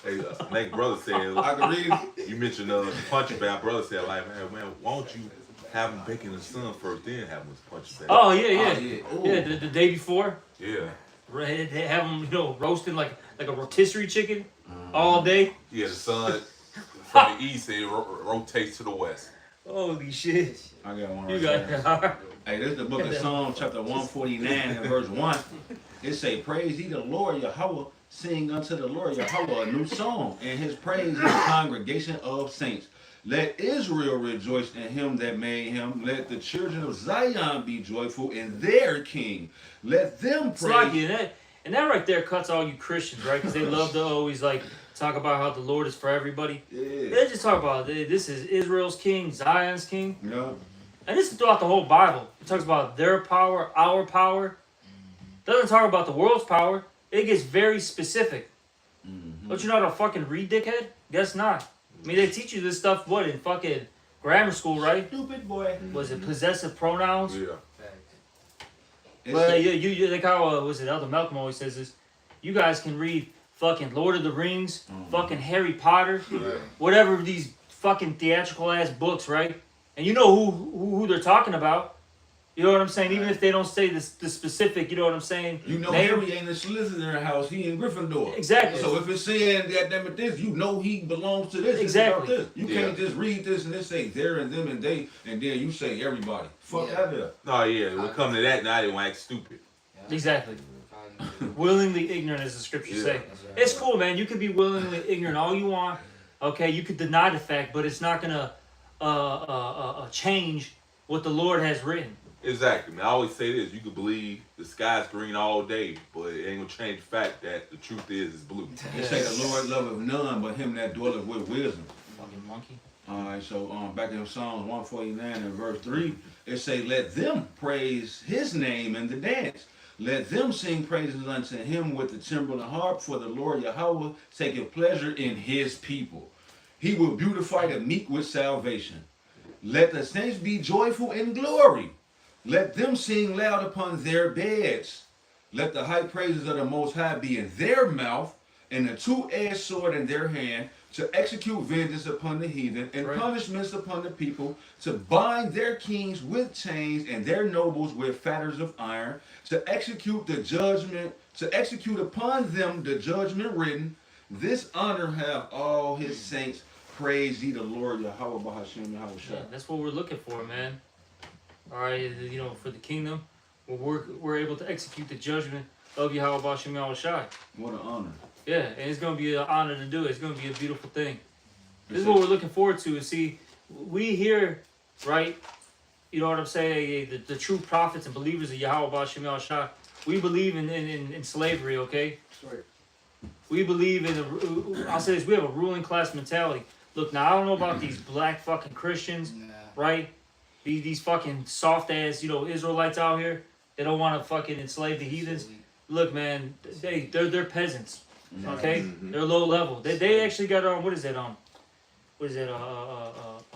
Hey, Nate brother said, I can read it. you mentioned punching bag. Brother said, like, man, why don't you have him baking the sun first, then have him punching bag? Oh yeah, yeah, Ooh. yeah. The day before, Yeah. right, they have them, roasting like a rotisserie chicken all day. Yeah, the sun from the east, it rotates to the west. Holy shit! I got one You right there. got Hey, this is the book of Psalms, chapter 149 and verse 1. It say, praise ye the Lord Yahweh, sing unto the Lord Yahweh a new song, and his praise in the congregation of saints. Let Israel rejoice in him that made him. Let the children of Zion be joyful in their king. Let them It's like you, praise. and that right there cuts all you Christians, right? Because they love to always like talk about how the Lord is for everybody. Yeah. They just talk about this is Israel's king, Zion's king, Yeah. and this is throughout the whole Bible. It talks about their power, our power. Doesn't talk about the world's power. It gets very specific. Don't you know how to fucking read, dickhead? Guess not. I mean, they teach you this stuff, what, in fucking grammar school, right? Stupid boy. Was it possessive pronouns? Yeah. It Well, say- you like how, was it Elder Malcolm always says this? You guys can read fucking Lord of the Rings, fucking Harry Potter, whatever these fucking theatrical ass books, right? And you know who they're talking about. You know what I'm saying? Even if they don't say the specific, you know what I'm saying? You know name. Harry ain't in Slytherin house, he in Gryffindor. Exactly. So if it's saying that damn it this, you know he belongs to this. Exactly. It's about this. You can't just read this and it say there and them and they, and then you say everybody. Fuck Yeah. out there. No, yeah, when it come to that, now they want to act stupid. Exactly. Willingly ignorant, as the scriptures Yeah. say. It's cool, man. You could be willingly ignorant all you want. Okay, you could deny the fact, but it's not gonna change what the Lord has written. Exactly, man. I always say this: you can believe the sky's green all day, but it ain't gonna change the fact that the truth is it's blue. They say the Lord loveth none but him that dwelleth with wisdom. fucking monkey. Alright, so back in Psalms 149 and verse 3, it say, let them praise his name in the dance. Let them sing praises unto him with the timbrel and harp, for the Lord Yahweh taketh pleasure in his people. He will beautify the meek with salvation. Let the saints be joyful in glory. Let them sing loud upon their beds. Let the high praises of the Most High be in their mouth, and a two-edged sword in their hand, to execute vengeance upon the heathen, and punishments upon the people, to bind their kings with chains, and their nobles with fetters of iron, to execute the judgment, to execute upon them the judgment written. This honor have all his saints. Praise ye the Lord Yahweh Bahashem Yahweh Shah. Yeah, that's what we're looking for, man. All right, you know, for the kingdom, we're able to execute the judgment of Yahweh Bahashem Yahweh Shah. What an honor. Yeah, and it's gonna be an honor to do it. It's gonna be a beautiful thing. This is what we're looking forward to. See, we here, right? You know what I'm saying? The true prophets and believers of Yahweh Bahashem Yahweh Shah. We believe in slavery, okay? Right. We believe in I'll say this, we have a ruling class mentality. Look, now I don't know about these black fucking Christians, Nah. right? These fucking soft ass, you know, Israelites out here. They don't want to fucking enslave the heathens. Look, man, they're peasants, okay? They're low level. They actually got what is that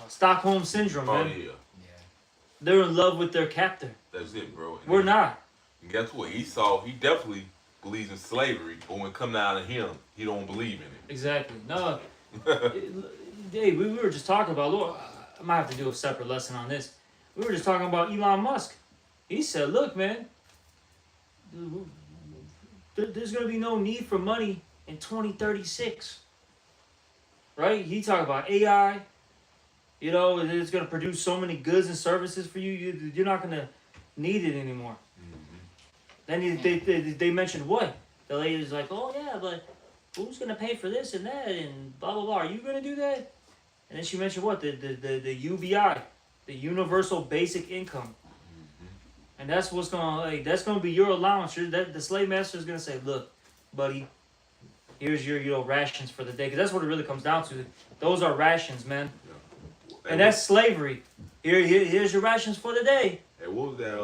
Stockholm syndrome, Oh man. yeah, They're in love with their captor. that's it, bro. And We're then- not. And guess what? Esau, he definitely believes in slavery, but when it come down to him, he don't believe in it. Exactly. No. Hey, we were just talking about. Look, I might have to do a separate lesson on this. We were just talking about Elon Musk. He said, "Look, man, there's going to be no need for money in 2036." Right? He talked about AI. You know, it's going to produce so many goods and services for you. You're not going to need it anymore. Then they mentioned what? The lady's like, "Oh yeah, but who's gonna pay for this and that and blah blah blah? Are you gonna do that?" And then she mentioned what? The UBI, the Universal Basic Income. And that's what's that's gonna be your allowance. The slave master is gonna say, "Look, buddy, here's your rations for the day," because that's what it really comes down to. Those are rations, man, and that's slavery. Here's your rations for the day. Hey, what was that?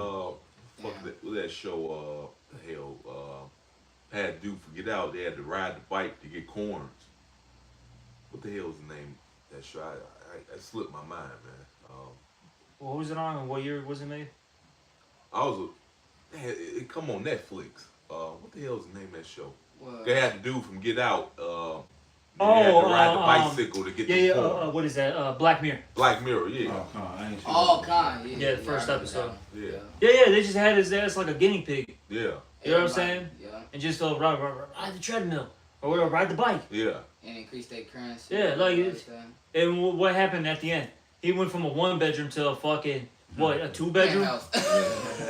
What was that show? The hell, had to do for Get Out. They had to ride the bike to get corns. What the hell was the name of that show? I slipped my mind, man. What was it on? And what year was it made? It come on Netflix. What the hell is the name of that show? Well, They had to do from Get Out. They had to ride the bicycle to get the corn. what is that? Black Mirror. Black Mirror, yeah. Oh, come on, I ain't seen all that. kind. Yeah, the first I remember episode. that one. Yeah. Yeah, they just had his ass like a guinea pig. Yeah, You know what I'm Everybody- saying? Yeah, And just ride the treadmill or whatever, ride the bike. yeah. and increase their currency. Yeah, like all it's- that stuff. And what happened at the end? He went from a 1-bedroom to a fucking a 2-bedroom. Penthouse.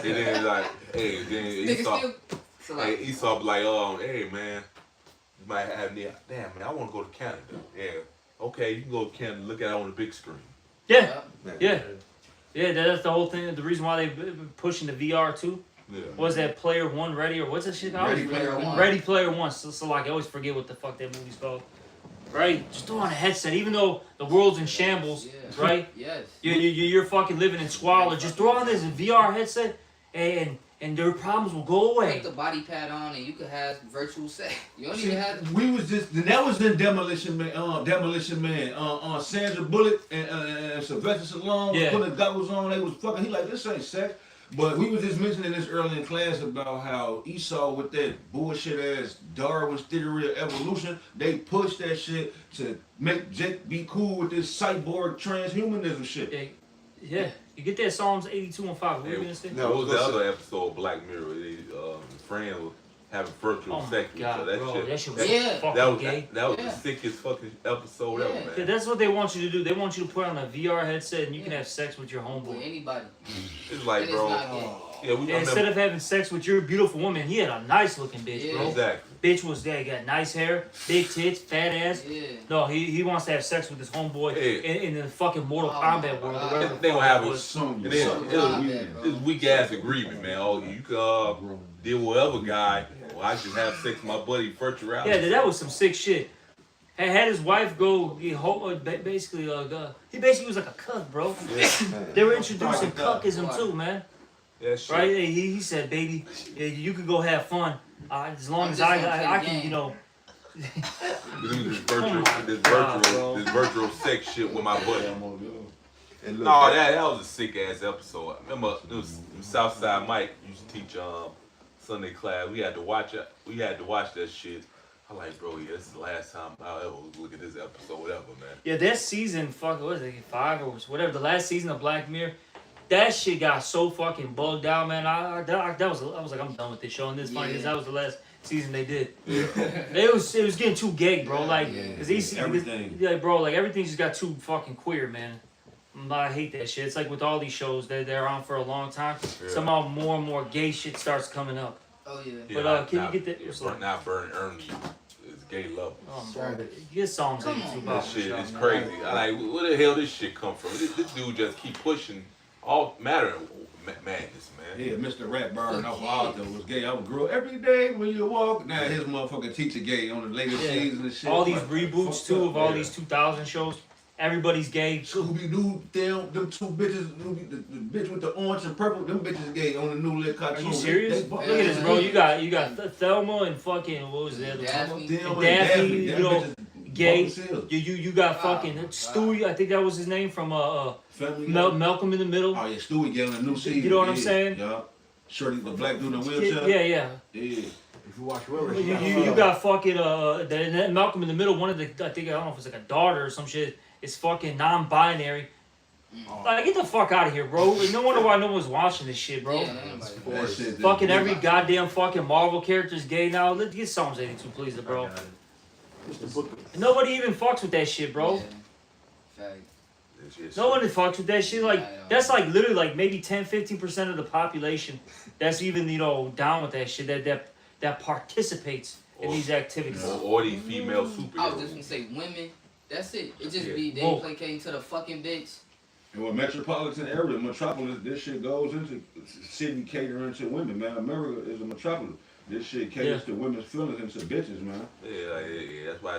And then like, hey, then Nigga Esau, still. So like, hey, Esau be like, hey man, you might have me. Damn man, I want to go to Canada. Yeah, okay, you can go to Canada. Look at it on the big screen. Yeah, yeah. yeah. That's the whole thing. The reason why they pushing the VR too. Yeah. Was that Player One Ready or what's that shit called? Ready Player One. Ready Player One. So like I always forget what the fuck that movie's called. Right? Just throw on a headset, even though the world's in shambles. Yeah. Right? Yes. You're fucking living in squalor. Just throw on this VR headset and their problems will go away. Put the body pad on and you could have virtual sex. You don't even have to. We was just that was in Demolition Man. Sandra Bullock and Sylvester Stallone was Yeah. putting goggles on. They was fucking. He like, this ain't sex. But we was just mentioning this early in class about how Esau with that bullshit ass Darwin's theory of evolution, they pushed that shit to make Jake be cool with this cyborg transhumanism shit. Yeah. You get that Psalms 82:5. What were you gonna say? No, What was the what's other episode of Black Mirror? His friend was having virtual Oh my sex with each god, other. bro, that shit was Yeah. fucking That was gay. that was Yeah. the sickest fucking episode Yeah. ever, Yeah, man. that's what they want you to do. They want you to put on a VR headset and you can have sex with your With homeboy. anybody. It's like, And it's bro, not gay. yeah, we And instead remember of having sex with your beautiful woman, he had a nice looking bitch, Yeah. bro. exactly. Bitch was there, got nice hair, big tits, fat ass. Yeah. No, he wants to have sex with his homeboy Yeah. in the fucking Mortal Oh Kombat my world. God. Or whatever the They fuck gonna have it a was. Some And then Something it was, wrong there, bro. it's weak ass agreement, man. Oh, you can deal with other guy. Well, I can have sex with my buddy virtual reality. Yeah, that was some sick shit. had his wife go basically he basically was like a cuck, bro. They were introducing cuckism too, man. Yeah, shit. Right? He said, baby, you could go have fun as long I'm as just gonna I play can, the game. you know. This virtual sex shit with my buddy. And look, No, that was a sick ass episode. I remember it was Southside Mike used to teach Sunday class. We had to watch it. We had to watch that shit. I'm like, bro, yeah, this is the last time I'll ever look at this episode, whatever, man. Yeah, that season, what was it, 5 or whatever, the last season of Black Mirror, that shit got so fucking bugged out, man. I was like, I'm done with this show. And this funny because that was the last season they did. it was getting too gay, bro. Like, cause Everything. yeah, bro, like everything just got too fucking queer, man. I hate that shit. It's like with all these shows that they're on for a long time. Yeah. Somehow more and more gay shit starts coming up. Oh yeah. But can you get that? Yeah, now Burn Ernie is gay level. Oh, bro. Get Psalms 82 on, about That shit the is show, crazy. man. I like, where the hell this shit come from? This dude just keep pushing all matter of madness, man. Yeah, Mr. Ratburn off Alta was gay. I would grow every day when you walk. Now his motherfucking teacher gay on the latest Yeah. season and shit. All these Like, reboots fucked too up. of all Yeah. these 2000 shows. Everybody's gay. Scooby Doo, them two bitches, the bitch with the orange and purple, them bitches gay on the new lit cartoon. Are you serious? They Look at this, bro. You got Thelma and fucking what was the other Daphne. one? Them Daphne, them you know, bitches gay. bump seals. You got fucking Stewie. I think that was his name from Family Guy. Malcolm in the Middle. Oh yeah, Stewie getting a new season. You know what I'm yeah, saying? Yeah. Shorty, the black dude in the wheelchair. Yeah. Yeah. If you watch River, You got fucking that Malcolm in the Middle. One of the I think I don't know if it's like a daughter or some shit. It's fucking non-binary. Like get the fuck out of here, bro. No wonder why no one's watching this shit, bro. Yeah, anybody. That shit, Fucking every goddamn fucking Marvel character's gay now. Let's get Psalms 82, please, bro. it's the book of Nobody even fucks with that shit, bro. Yeah. Fact. That shit's No one fucks with that shit. Like Yeah, yeah. that's like literally like maybe 10-15% of the population that's even down with that shit that participates in these activities. or these female I was just superheroes. gonna say women. That's it. It just Yeah. be they Whoa. placating to the fucking bitch. And with metropolitan area, metropolis, this shit goes into city catering to women, man. America is a metropolis. This shit caters to women's feelings and to bitches, man. Yeah, that's why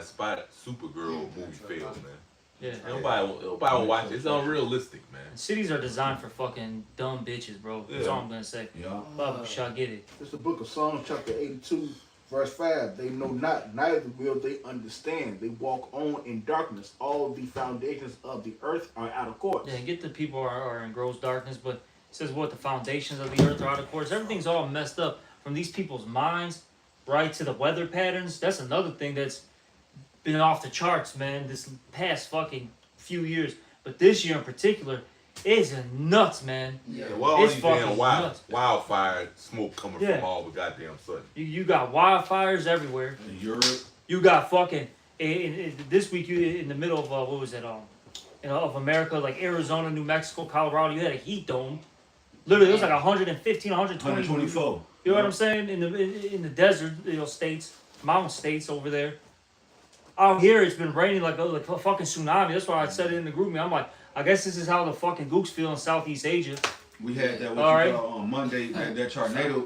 Supergirl movie failed, man. Yeah. Nobody will watch it. It's unrealistic, man. Cities are designed for fucking dumb bitches, bro. That's all I'm gonna say. Yeah. Baba shall get it. It's the book of Psalms, chapter 82, verse 5. They know not, neither will they understand. They walk on in darkness. All the foundations of the earth are out of course. Yeah, get the people are in gross darkness, but it says what the foundations of the earth are out of course. Everything's all messed up from these people's minds, right to the weather patterns. That's another thing that's been off the charts, man. This past fucking few years, but this year in particular, is nuts, man. Yeah. Yeah, well, all It's these damn fucking nuts. wildfire smoke coming Yeah. from all the goddamn sudden. You got wildfires everywhere. In Europe, You got fucking this week. You in the middle of what was it? Of America, like Arizona, New Mexico, Colorado. You had a heat dome. Literally, it was like 115, 120. 124. You know what I'm saying? In the desert, states, mountain states over there. Out here, it's been raining like a fucking tsunami. That's why I said it in the group me. I'm like, I guess this is how the fucking gooks feel in Southeast Asia. We had that All right. on Monday. That tornado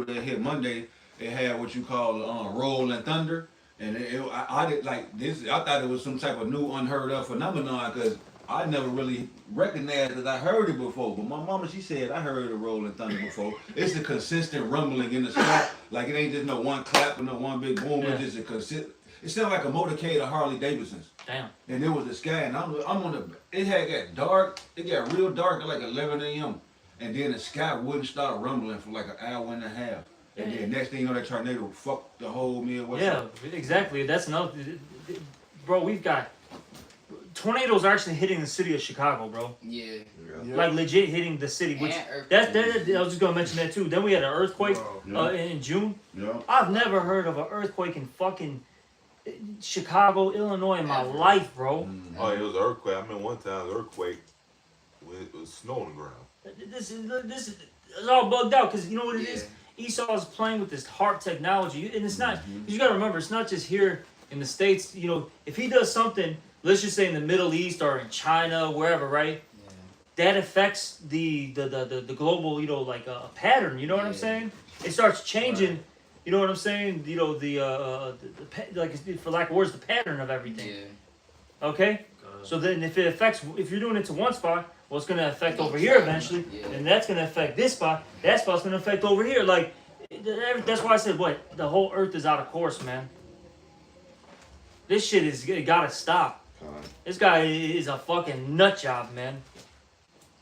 that hit Monday. It had what you call rolling thunder, and I did like this. I thought it was some type of new, unheard of phenomenon because I never really recognized that I heard it before. But my mama, she said I heard a rolling thunder before. It's a consistent rumbling in the sky. Like it ain't just no one clap or no one big boom. Yeah. It's just a consistent. It sounded like a motorcade of Harley Davidsons. Damn. And it was the sky, and I'm on the. It had got dark. It got real dark at like 11 a.m. And then the sky wouldn't start rumbling for like an hour and a half. And then next thing you know, that tornado fucked the whole Midwest. Yeah, exactly. That's another. Bro, we've got tornadoes actually hitting the city of Chicago, bro. Yeah. Yeah. Like legit hitting the city. Which And earthquake. that I was just gonna mention that too. Then we had an earthquake Yeah. in June. Yeah. I've never heard of an earthquake in fucking Chicago, Illinois in my life, bro. Oh, it was an earthquake. I remember one time the earthquake when it was snow on the ground. This is it's all bugged out because you know what it is. Yeah. Esau is playing with this HARP technology, and it's not. You got to remember, it's not just here in the States. You know, if he does something, let's just say in the Middle East or in China, wherever, right? That affects the global, like pattern. You know what I'm Yeah. saying? It starts changing You know what I'm saying? You know like for lack of words, the pattern of everything. Yeah. Okay. So then, if you're doing it to one spot, well, it's gonna affect over here eventually, Yeah. and that's gonna affect this spot. That spot's gonna affect over here. Like, that's why I said, what, the whole Earth is out of course, man. This shit it gotta stop. This guy is a fucking nut job, man.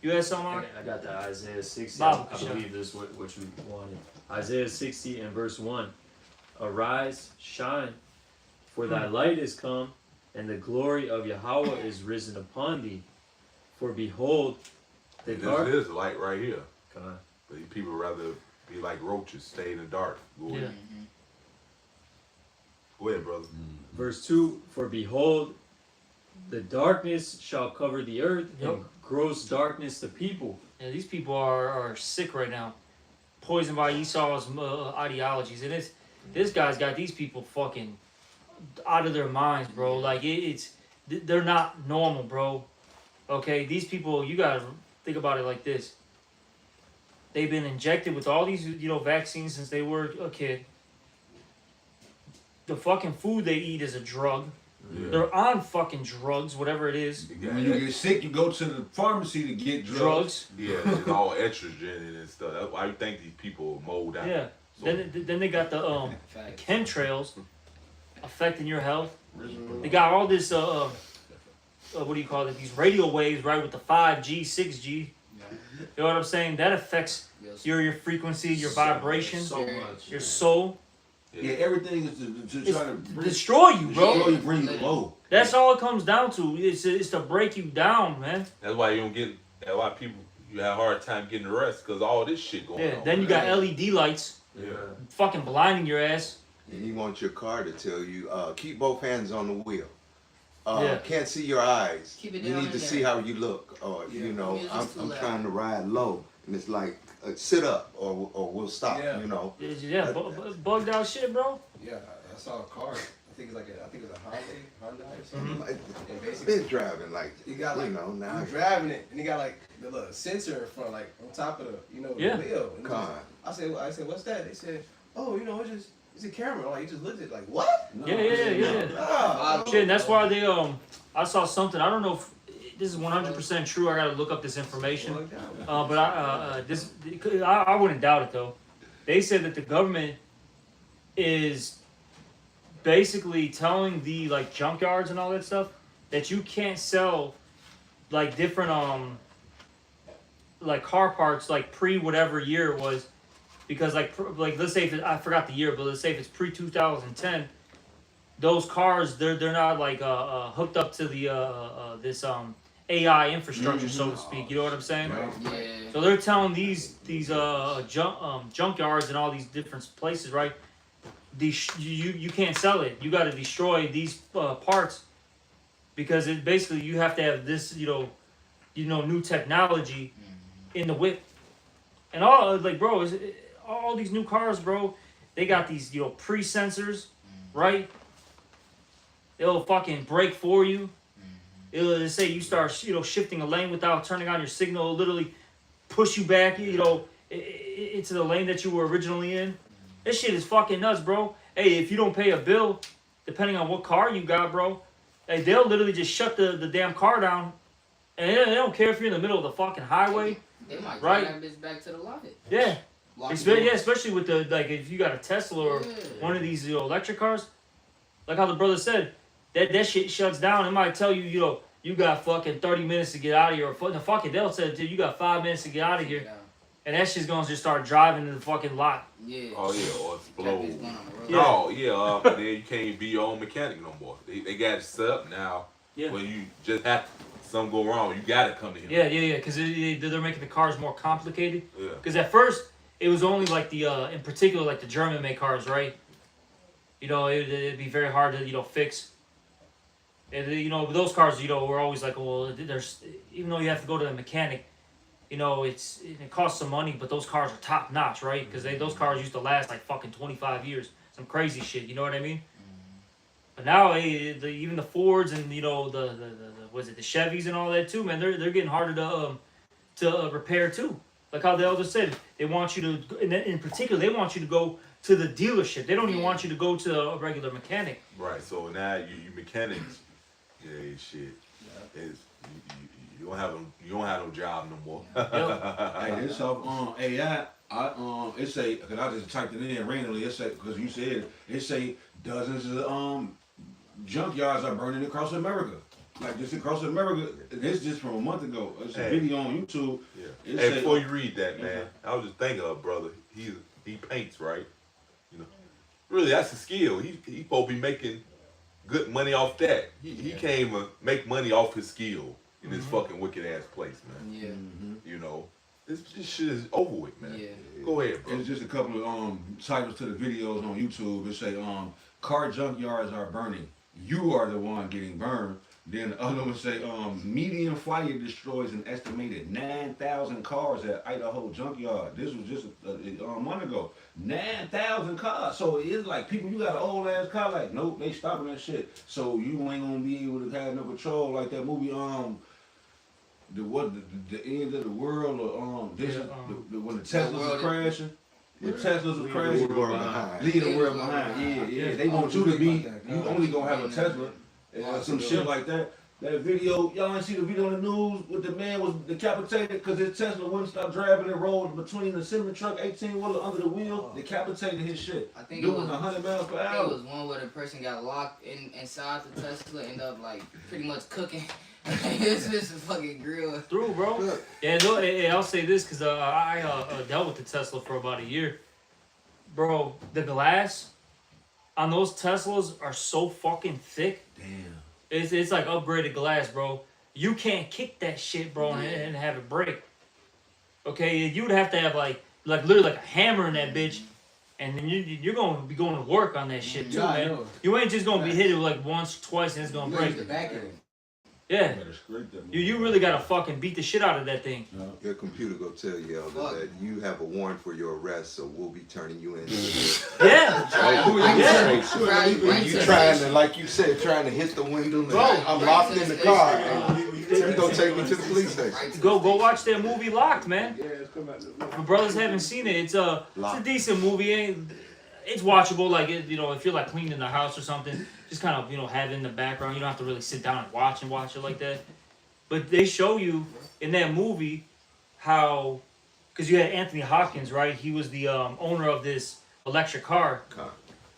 You had something, Mark? I got the Isaiah 60. Bob, I sure. believe this is what you wanted. Isaiah 60 and verse 1. Arise, shine, for thy light is come, and the glory of Yahweh is risen upon thee. For behold, the dark. This is light right here. Come on. But these people rather be like roaches, stay in the dark. Go ahead. Yeah. Go ahead, brother. Verse 2. For behold, the darkness shall cover the earth, Yep. and gross darkness the people. Yeah, these people are sick right now, poisoned by Esau's ideologies, and this guy's got these people fucking out of their minds, bro. Like they're not normal, bro. Okay, these people, you gotta think about it like this. They've been injected with all these, vaccines since they were a kid. The fucking food they eat is a drug. Yeah. They're on fucking drugs, whatever it is. When you get sick, you go to the pharmacy to get drugs. Yeah, it's all estrogen and stuff. That's why I think these people mold out. Yeah. So, Then they got the Facts. chemtrails affecting your health. They got all this what do you call it? These radio waves, right, with the 5G, 6G. You know what I'm saying? That affects Yes. your frequency, your vibration, So much. your soul. Yeah, everything is to try to Destroy you, bro. destroy you, bring you low. That's all it comes down to. It's to break you down, man. that's why you don't get. That's why people you have a hard time getting rest because all this shit going Yeah. on. Then you got LED lights, Yeah. fucking blinding your ass. And you want your car to tell you, keep both hands on the wheel. Yeah. Can't see your eyes. Keep it You down need to in see there. how you look. Or, you know, Music's I'm too loud. trying to ride low. And it's like, sit up or we'll stop, Yeah. you know. Yeah, bugged out shit, bro. Yeah, I saw a car. I think it's like I think it was a Hyundai or something. Like, And basically, been driving like, you got like now. you're driving it, and you got like the little sensor in front, like on top of the Yeah. the wheel. And Car. I said, what's that? They said, oh, it's a camera. I'm like, you just looked at it, like what? Yeah. Ah, Shit, and that's why they I saw something. I don't know if this is 100% true. I gotta look up this information. But I wouldn't doubt it though. They said that the government is basically telling the like junkyards and all that stuff that you can't sell like different like car parts like pre whatever year it was, because like let's say I forgot the year, but let's say if it's pre 2010, those cars they're not like hooked up to the this AI infrastructure, so to speak. You know what I'm saying? Yeah. So they're telling these junkyards and all these different places, right? You can't sell it. You got to destroy these parts because it basically you have to have this new technology in the whip, and all like bro, all these new cars, bro, they got these pre-sensors, right? It'll fucking brake for you. It'll say you start shifting a lane without turning on your signal. It'll literally push you back into the lane that you were originally in. This shit is fucking nuts, bro. Hey, if you don't pay a bill, depending on what car you got, bro, hey, they'll literally just shut the damn car down, and they don't care if you're in the middle of the fucking highway. They might Right. drive that bitch back to the lot. Yeah, Lock the door. especially with the like if you got a Tesla or Yeah. one of these electric cars, like how the brother said, that shit shuts down. It might tell you you got fucking 30 minutes to get out of here, or fuck it, they'll say you got 5 minutes to get out of here. Yeah. And that shit's gonna just start driving to the fucking lot. Yeah. Oh yeah, or That explode. bitch going on the road. No, yeah, then you can't even be your own mechanic no more. They got it set up now. Yeah. When you just have something go wrong, you gotta come to him. Yeah, because they're making the cars more complicated. Yeah. Because at first it was only like the in particular like the German made cars, right? It'd be very hard to fix. And those cars were always like, well, there's even though you have to go to the mechanic, it costs some money, but those cars are top notch, right? Because those cars used to last like fucking 25 years, some crazy shit. You know what I mean? But now even the Fords and the Chevys and all that too, man, they're getting harder to repair too. Like how the elder said, They want you to, and in particular, they want you to go to the dealership. They don't even want you to go to a regular mechanic. Right. So now you mechanics, yeah, shit. It's, you don't have no job no more. Hey, this off AI. It say, cause I just typed it in randomly. It say, cause you said it say dozens of junkyards are burning across America. Like just across America. This just from a month ago. It's a video on YouTube. Yeah. It Hey, say, before you read that, man, I was just thinking of brother. He paints, right? You know, really, that's a skill. He supposed to be making good money off that. He came to make money off his skill in this fucking wicked ass place, man. Yeah. You know, this shit is over with, man. Yeah. Go ahead, bro. It's just a couple of titles to the videos on YouTube. It say car junkyards are burning. You are the one getting burned. Then the other one say medium fire destroys an estimated 9,000 cars at Idaho junkyard. This was just a month ago. 9,000 cars. So it's like people, you got an old ass car, like nope, they stopping that shit. So you ain't gonna be able to have no control like that movie the end of the world or when the Teslas was crashing. The Teslas was crashing. Leave the world behind. Leave the world behind. Yeah. They want you to be. You only gonna have a Tesla. Some shit like that. That video, y'all ain't see the video on the news with the man was decapitated because his Tesla wouldn't stop driving and rolled between the semi truck 18-wheeler under the wheel, decapitated his shit. I think doing it was 100 miles per I think it hour. was one where the person got locked inside the Tesla, ended up like pretty much cooking. It's just a fucking grill. Through, bro. Yeah, no, I'll say this because I dealt with the Tesla for about a year. Bro, the glass on those Teslas are so fucking thick. Damn. It's like upgraded glass, bro. You can't kick that shit, bro, and have it break. Okay, you'd have to have like literally like a hammer in that bitch, and then you're gonna be going to work on that shit too, Yeah, I man. know. You ain't just gonna be hit it like once, twice, and it's gonna break. The back end. Yeah, Better scrape that you really gotta fucking beat the shit out of that thing. Your computer go tell you, Elder, Fuck. that you have a warrant for your arrest, so we'll be turning you in. Yeah, You trying to, like you said, trying to hit the window. And Bro, I'm locked in the car. And you gonna take me to the police station. go watch that movie Locked, man. Yeah, it's coming out. For brothers haven't seen it, it's a decent movie. It's watchable, like if you're like cleaning the house or something, just kind of have it in the background. You don't have to really sit down and watch it like that. But they show you in that movie how, because you had Anthony Hopkins, right? He was the owner of this electric car,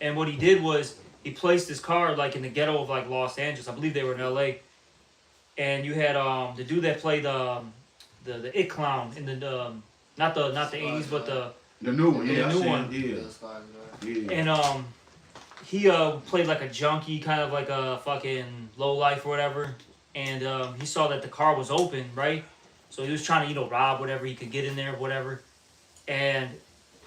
and what he did was he placed his car like in the ghetto of like Los Angeles. I believe they were in L.A. And you had the dude that played the It Clown in the not the 80s, but The new one, yeah. The new one. Yeah. And he played like a junkie, kind of like a fucking low life or whatever. And he saw that the car was open, right? So he was trying to rob whatever he could get in there, whatever. And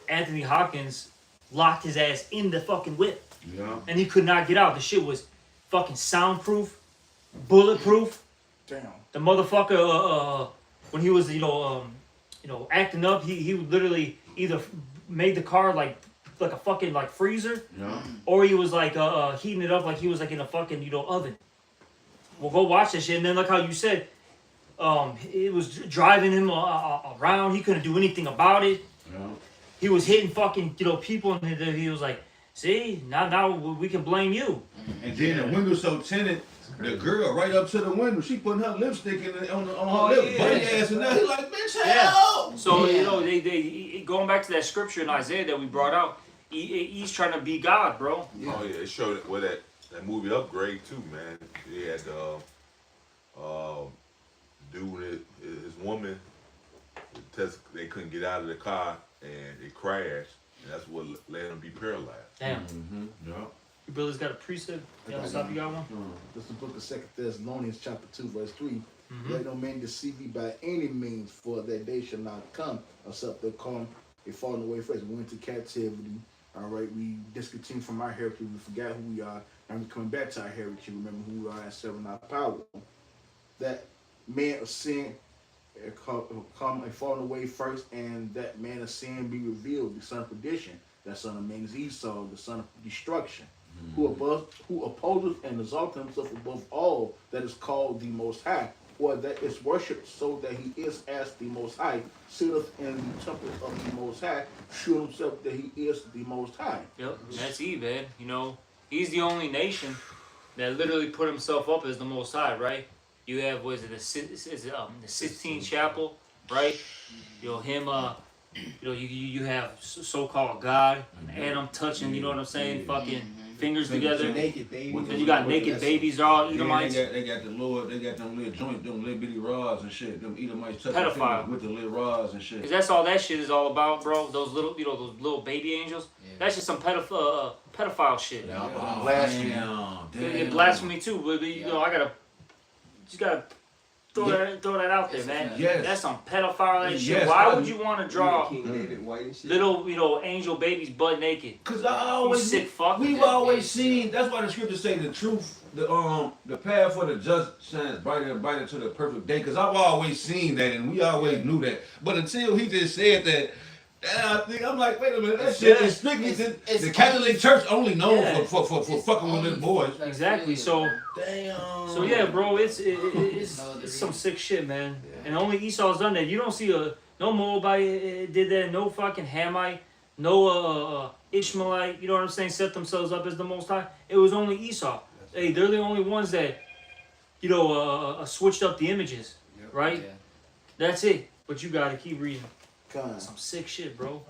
Anthony Hopkins locked his ass in the fucking whip, Yeah. and he could not get out. The shit was fucking soundproof, bulletproof. Damn. The motherfucker, when he was acting up, he would literally either made the car like a fucking like freezer, Yeah. or he was like heating it up like he was like in a fucking oven. Well, go watch that shit, and then like how you said, it was driving him around. He couldn't do anything about it. Yeah. He was hitting fucking people, and he was like, "See, now we can blame you." And then the window so tinted, the girl right up to the window, she putting her lipstick on her lip, butt ass, and now he like, bitch, help! So they going back to that scripture in Isaiah that we brought out. He's trying to be God, bro. Yeah. Oh yeah, it showed it with that movie Upgrade too, man. He had dude with his woman. They couldn't get out of the car and it crashed, and that's what led him to be paralyzed. Damn. Mm-hmm. Yeah. Your brother's got a precept. You got one? This is the book of 2 Thessalonians chapter 2 verse 3. Mm-hmm. Let no man deceive you by any means, for that day shall not come, except there come a falling away first. We went to captivity. All right, we discontinued from our heritage. We forgot who we are. Now we're coming back to our heritage. Remember who we are and serving our power. That man of sin come and falling away first, and that man of sin be revealed, the son of perdition. That son of man is Esau, the son of destruction, who opposes and exalts himself above all that is called the Most High, or that is worshipped so that he is as the Most High, sitteth in the temple of the Most High, shew himself that he is the Most High. Yep, that's Eve, man. You know, he's the only nation that literally put himself up as the Most High, right? You have, what is it, the Sistine Chapel, right? You know, him, you know, you have so-called God, Adam touching, you know what I'm saying, fucking fingers together. Naked babies. Then you got naked babies, they're all Yeah, Edomites. they got the Lord, they got them little joint, them little bitty rods and shit. Them Edomites touching Pedophile. fingers with the little rods and shit. Cause that's all that shit is all about, bro. Those little, you know, those little baby angels. Yeah. That's just some pedophile shit. Yeah. Blasphemy. It blasphemy too, but you know, just gotta throw that out there, man. Yes. That's some pedophile ass shit. Yes, Why I- would you want to draw King David white and shit. little, you know, angel babies butt naked? Cause I You always sick fuck. we've always seen. That's why the scriptures say the truth, the path for the just shines brighter and brighter to the perfect day. Cause I've always seen that, and we always knew that. But until he just said that, I'm like, wait a minute, that shit is strictly the Catholic Church only known Yeah. for fucking with little boys. Exactly. So, Damn. so yeah, bro, it's No other some reason. sick shit, man. And only Esau's done that. You don't see no Moabite did that. No fucking Hamite. No Ishmaelite. You know what I'm saying? Set themselves up as the Most High. It was only Esau. Hey, they're the only ones that, you know, switched up the images, right? Yeah. That's it. But you gotta keep reading. Kind. Some sick shit, bro.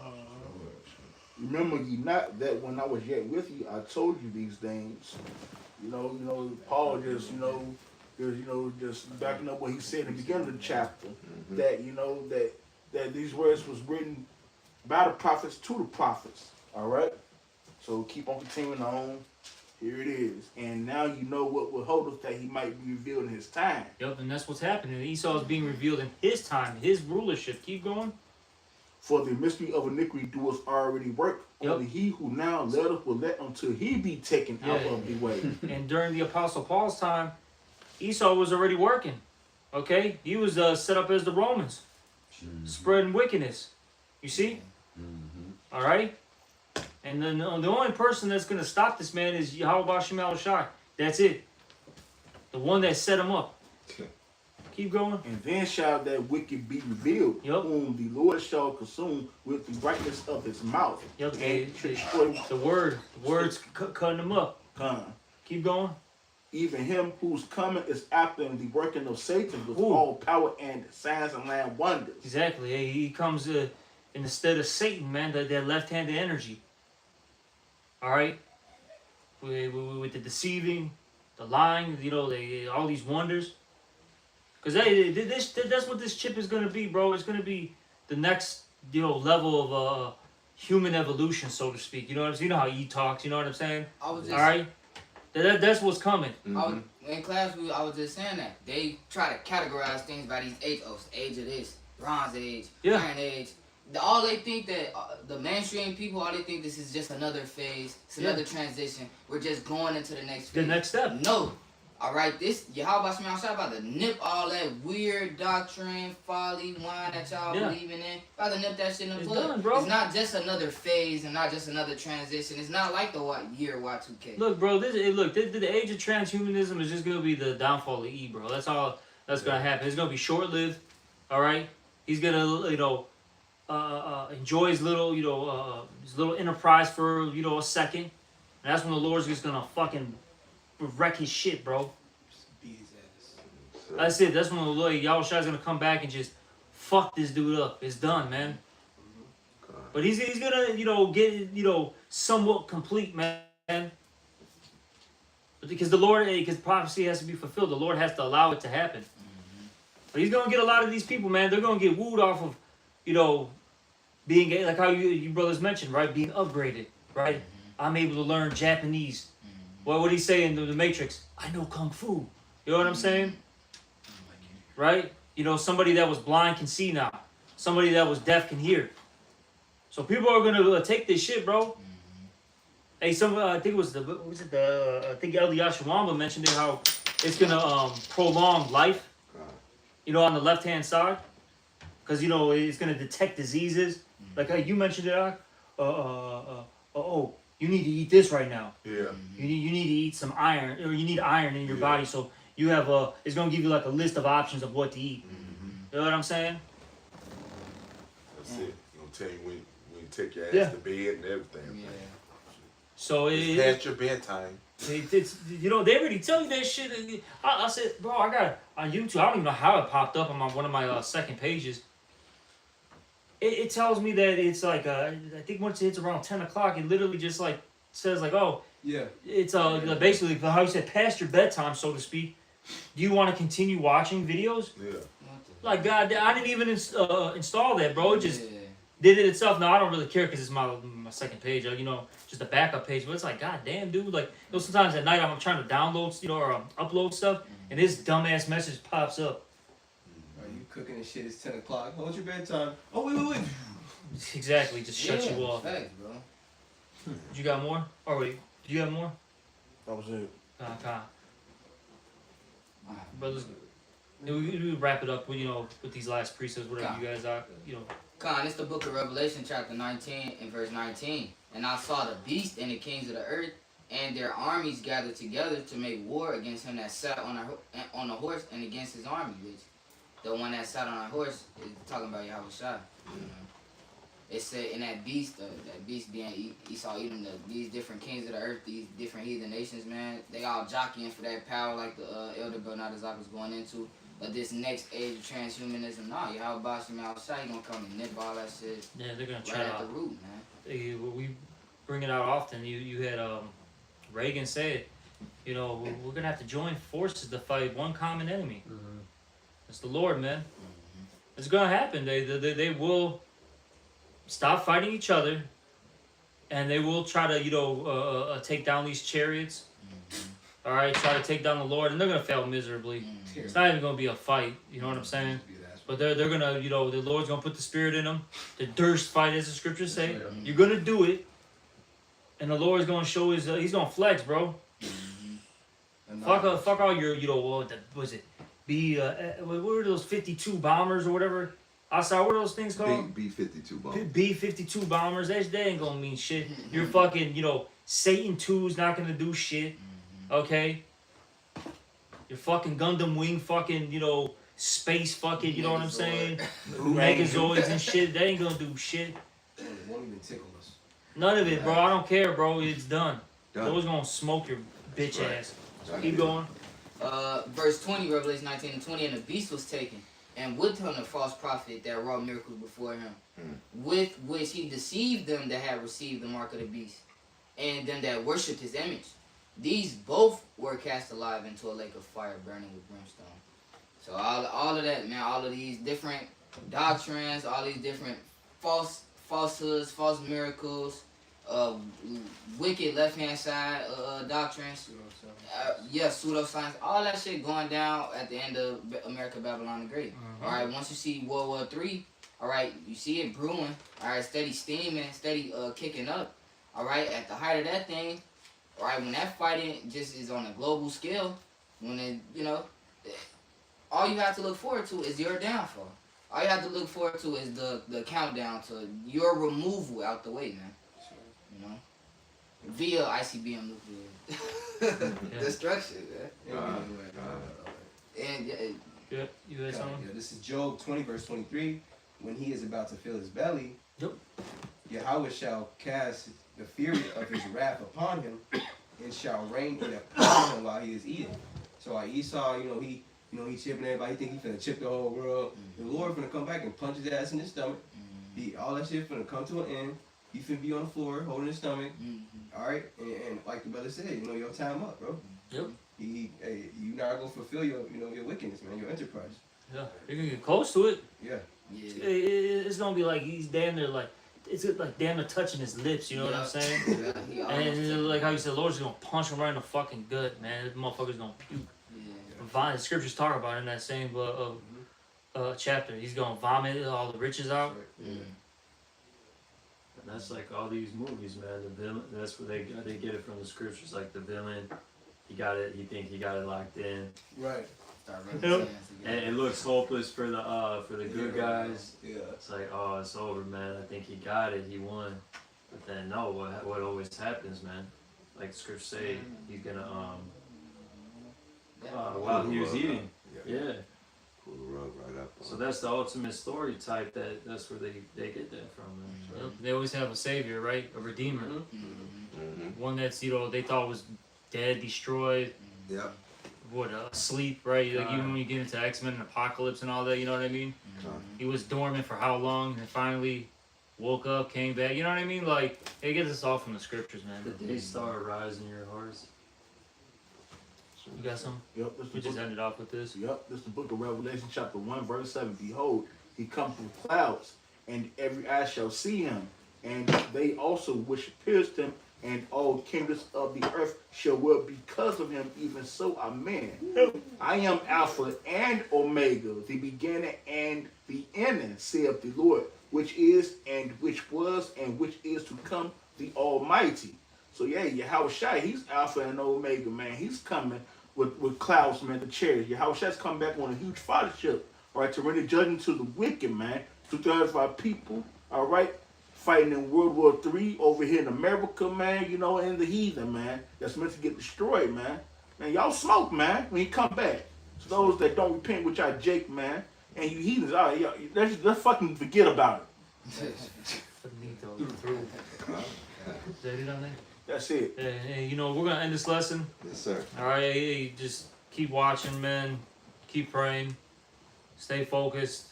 Remember ye not that when I was yet with you, I told you these things. You know, Paul just just backing up what he said in the beginning of the chapter, that that these words was written by the prophets to the prophets. All right, so keep on continuing on. Here it is, and now you know what will hold us that he might be revealed in his time. Yep, and that's what's happening. Esau is being revealed in his time, his rulership. Keep going. For the mystery of iniquity doeth already work. Yep. Only he who now letteth will let until he be taken out Yeah. of the way. And during the Apostle Paul's time, Esau was already working. Okay? He was set up as the Romans, spreading wickedness. You see? All right? And then the only person that's going to stop this man is Yahweh Shemal Shai. That's it. The one that set him up. Keep going. And then shall that wicked be revealed, Yep. whom the Lord shall consume with the brightness of his mouth. Yep, And destroy the words cutting him up. Keep going. even him whose coming is after in the working of Satan with Ooh. all power and signs and land wonders. Exactly. Hey, he comes in the stead of Satan, man, that left-handed energy. All right? With the deceiving, the lying, you know, all these wonders. Because that's what this chip is going to be, bro. It's going to be the next, you know, level of human evolution, so to speak. You know what I'm saying? You know how he talks, you know what I'm saying? I was just, All right? That's what's coming. I was, in class, I was just saying that. They try to categorize things by these age of this, Bronze Age, Yeah. Iron Age. All they think that, the mainstream people, all they think this is just another phase, it's another transition. We're just going into the next phase. The next step. No. Alright, this Yahweh Shemel Shai about to nip all that weird doctrine, folly, wine that y'all Yeah. believing in. About to nip that shit in the It's bud. done, bro. It's not just another phase and not just another transition. It's not like the year Y2K. Look, bro, the age of transhumanism is just going to be the downfall of E, bro. That's all that's going to happen. It's going to be short-lived, all right? He's going to, you know, enjoy his little, his little enterprise for, you know, a second. And that's when the Lord's just going to fucking wreck his shit, bro. Beat his ass. That's it. That's when the Lord, Yahushua going to come back and just fuck this dude up. It's done, man. But he's going to, you know, get, you know, somewhat complete, man. Because the Lord, because prophecy has to be fulfilled. The Lord has to allow it to happen. But he's going to get a lot of these people, man. They're going to get wooed off of, you know, being, like how you brothers mentioned, right? Being upgraded, right? I'm able to learn Japanese. Well, what did he say in the Matrix? I know Kung Fu. You know what I'm saying? Right? You know, somebody that was blind can see now. Somebody that was deaf can hear. So people are going to take this shit, bro. Hey, I think it was I think Elder Yashawamba mentioned it, how it's going to prolong life. You know, on the left-hand side. Because, you know, it's going to detect diseases. Like how you mentioned it, you need to eat this right now. Yeah. You need to eat some iron, or you need iron in your body so you have it's gonna give you like a list of options of what to eat. You know what I'm saying? That's it. You gonna tell you when you take your ass Yeah. to bed and everything. Yeah. So It's past your bedtime. it's you know they already tell you that shit. I said, bro, I got on YouTube. I don't even know how it popped up on one of my second pages. It tells me that it's like I think once it hits around 10 o'clock, it literally just like says like, oh, Yeah. it's basically how you said past your bedtime, so to speak. Do you want to continue watching videos? Yeah. Like God, I didn't even install that, bro. It just Yeah. did it itself. Now I don't really care because it's my second page, you know, just a backup page. But it's like, god damn, dude. Like, you know, sometimes at night I'm trying to download, you know, or upload stuff, and this dumbass message pops up. Are you cooking and shit? It's 10 o'clock. Oh, what's your bedtime? Oh, wait. Exactly, just shut you off. Facts, bro. You got more? Or wait, do you have more? That was it. Okay. Brothers, we wrap it up with, you know, with these last precepts, whatever you guys are, you know. Con, it's the book of Revelation, chapter 19 and verse 19. And I saw the beast and the kings of the earth and their armies gathered together to make war against him that sat on a horse and against his army, which the one that sat on a horse is talking about Yahweh Shai. You know? It said in that beast being Esau, Edom, these different kings of the earth, these different heathen nations, man, they all jockeying for that power like the elder Bernadazak was going into. But this next age of transhumanism, nah, Yahweh Bashim outside, he gonna come and nip all that shit Yeah, they're gonna right try at the to. root, man. We bring it out often. You had Reagan say it. You know, we're gonna have to join forces to fight one common enemy. It's the Lord, man. It's gonna happen. They will stop fighting each other, and they will try to, you know, take down these chariots. All right, try to take down the Lord, and they're gonna fail miserably. It's not even gonna be a fight. You know what I'm saying? But they're gonna, you know, the Lord's gonna put the Spirit in them. The durst fight, as the scriptures say. You're gonna do it, and the Lord's gonna show his. He's gonna flex, bro. Fuck all your, you know, what was it? What were those 52 bombers or whatever? Outside, what are those things called? B-52 bomb. B-52 bombers. They ain't gonna mean shit. Your fucking, you know, Satan 2's not gonna do shit. Okay? Your fucking Gundam Wing fucking, you know, space fucking, you know what I'm saying? Megazoids and shit. They ain't gonna do shit. It won't even tickle us. None of it, bro. I don't care, bro. It's done. Done. Those gonna smoke your bitch Right. ass. Keep going. Verse 20, Revelation 19 and 20, and the beast was taken, and with him the false prophet that wrought miracles before him, with which he deceived them that had received the mark of the beast, and them that worshipped his image. These both were cast alive into a lake of fire burning with brimstone. So all of that, man, all of these different doctrines, all these different falsehoods, false miracles, wicked left-hand side doctrines, pseudoscience, all that shit going down at the end of America, Babylon the Great. All right, once you see World War III, all right, you see it brewing, all right, steady steaming, steady kicking up, all right, at the height of that thing, all right, when that fighting just is on a global scale, when it, you know, all you have to look forward to is your downfall. All you have to look forward to is the countdown to your removal out the way, man. You know, via ICBM nuclear destruction, man. And Yeah, you had something? Yeah, this is Job 20, verse 23. When he is about to fill his belly, Yep. Yahweh shall cast the fury of his wrath upon him, and shall rain it upon him while he is eating. So like Esau, he chipping everybody. He think he finna chip the whole world. The Lord finna come back and punch his ass in his stomach. All that shit finna come to an end. He finna be on the floor holding his stomach. All right, and like the brother said, your time up, bro. Yep. You not gonna fulfill your wickedness, man, your enterprise. Yeah, you're gonna get close to it. Yeah. It's gonna be like he's damn near like it's like damn near touching his lips. You know what I'm saying? And like how you said, Lord's gonna punch him right in the fucking gut, man. This motherfucker's gonna puke. The scriptures talk about it in that same chapter. He's gonna vomit all the riches out. And that's like all these movies, man. The villain. That's where they get it from the scriptures. Like the villain, he got it. He think he got it locked in. Right. Yep. And it looks hopeless for the good guys. Yeah. It's like, oh, it's over, man. I think he got it. He won. But then no, what always happens, man? Like the scriptures say, he's gonna while he was eating. Yeah. Pull the rug right up. So that's the ultimate story type. That's where they get that from. Man. Yep, they always have a savior, right? A redeemer, Mm-hmm. one that's they thought was dead, destroyed, Yep. asleep, right? Like even when you get into X-Men and Apocalypse and all that, you know what I mean? He was dormant for how long, and then finally woke up, came back. You know what I mean? Like it gets us all from the scriptures, man. The day star rise in your hearts. You got some? Yep, this We the just book. ended off with this. Yep, this is the book of Revelation, chapter 1, verse 7. Behold, he comes with clouds, and every eye shall see him, and they also which pierced him, and all kingdoms of the earth shall well because of him, even so, amen. I am Alpha and Omega, the beginning and the ending, saith the Lord, which is, and which was, and which is to come, the Almighty. So yeah, Yahweh Shai, he's Alpha and Omega, man. He's coming with clouds, man, the chariots. Yahweh Shai's come back on a huge fathership, all right, to render judgment to the wicked, man. 2/3 of our people, all right, fighting in World War III over here in America, man, you know, and the heathen, man, that's meant to get destroyed, man. Man, y'all smoke, man, when you come back. So those that don't repent with y'all Jake, man, and you heathens, all right, let's fucking forget about it. Is that it on there? That's it. Hey, we're gonna end this lesson. Yes, sir. All right, hey, just keep watching, man. Keep praying. Stay focused.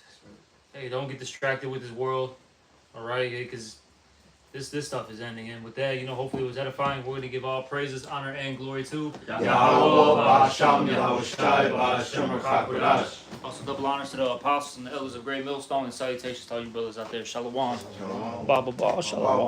Hey, don't get distracted with this world. All right, because this stuff is ending. And with that, hopefully it was edifying. We're gonna give all praises, honor, and glory to Yahweh, Ba'asham, Yahweh Shai, Ba'asham, Rakakwadash. Also double honors to the apostles and the elders of Great Millstone, and salutations to all you brothers out there. Shalom. Shalom. Ba ba ba. Shalom.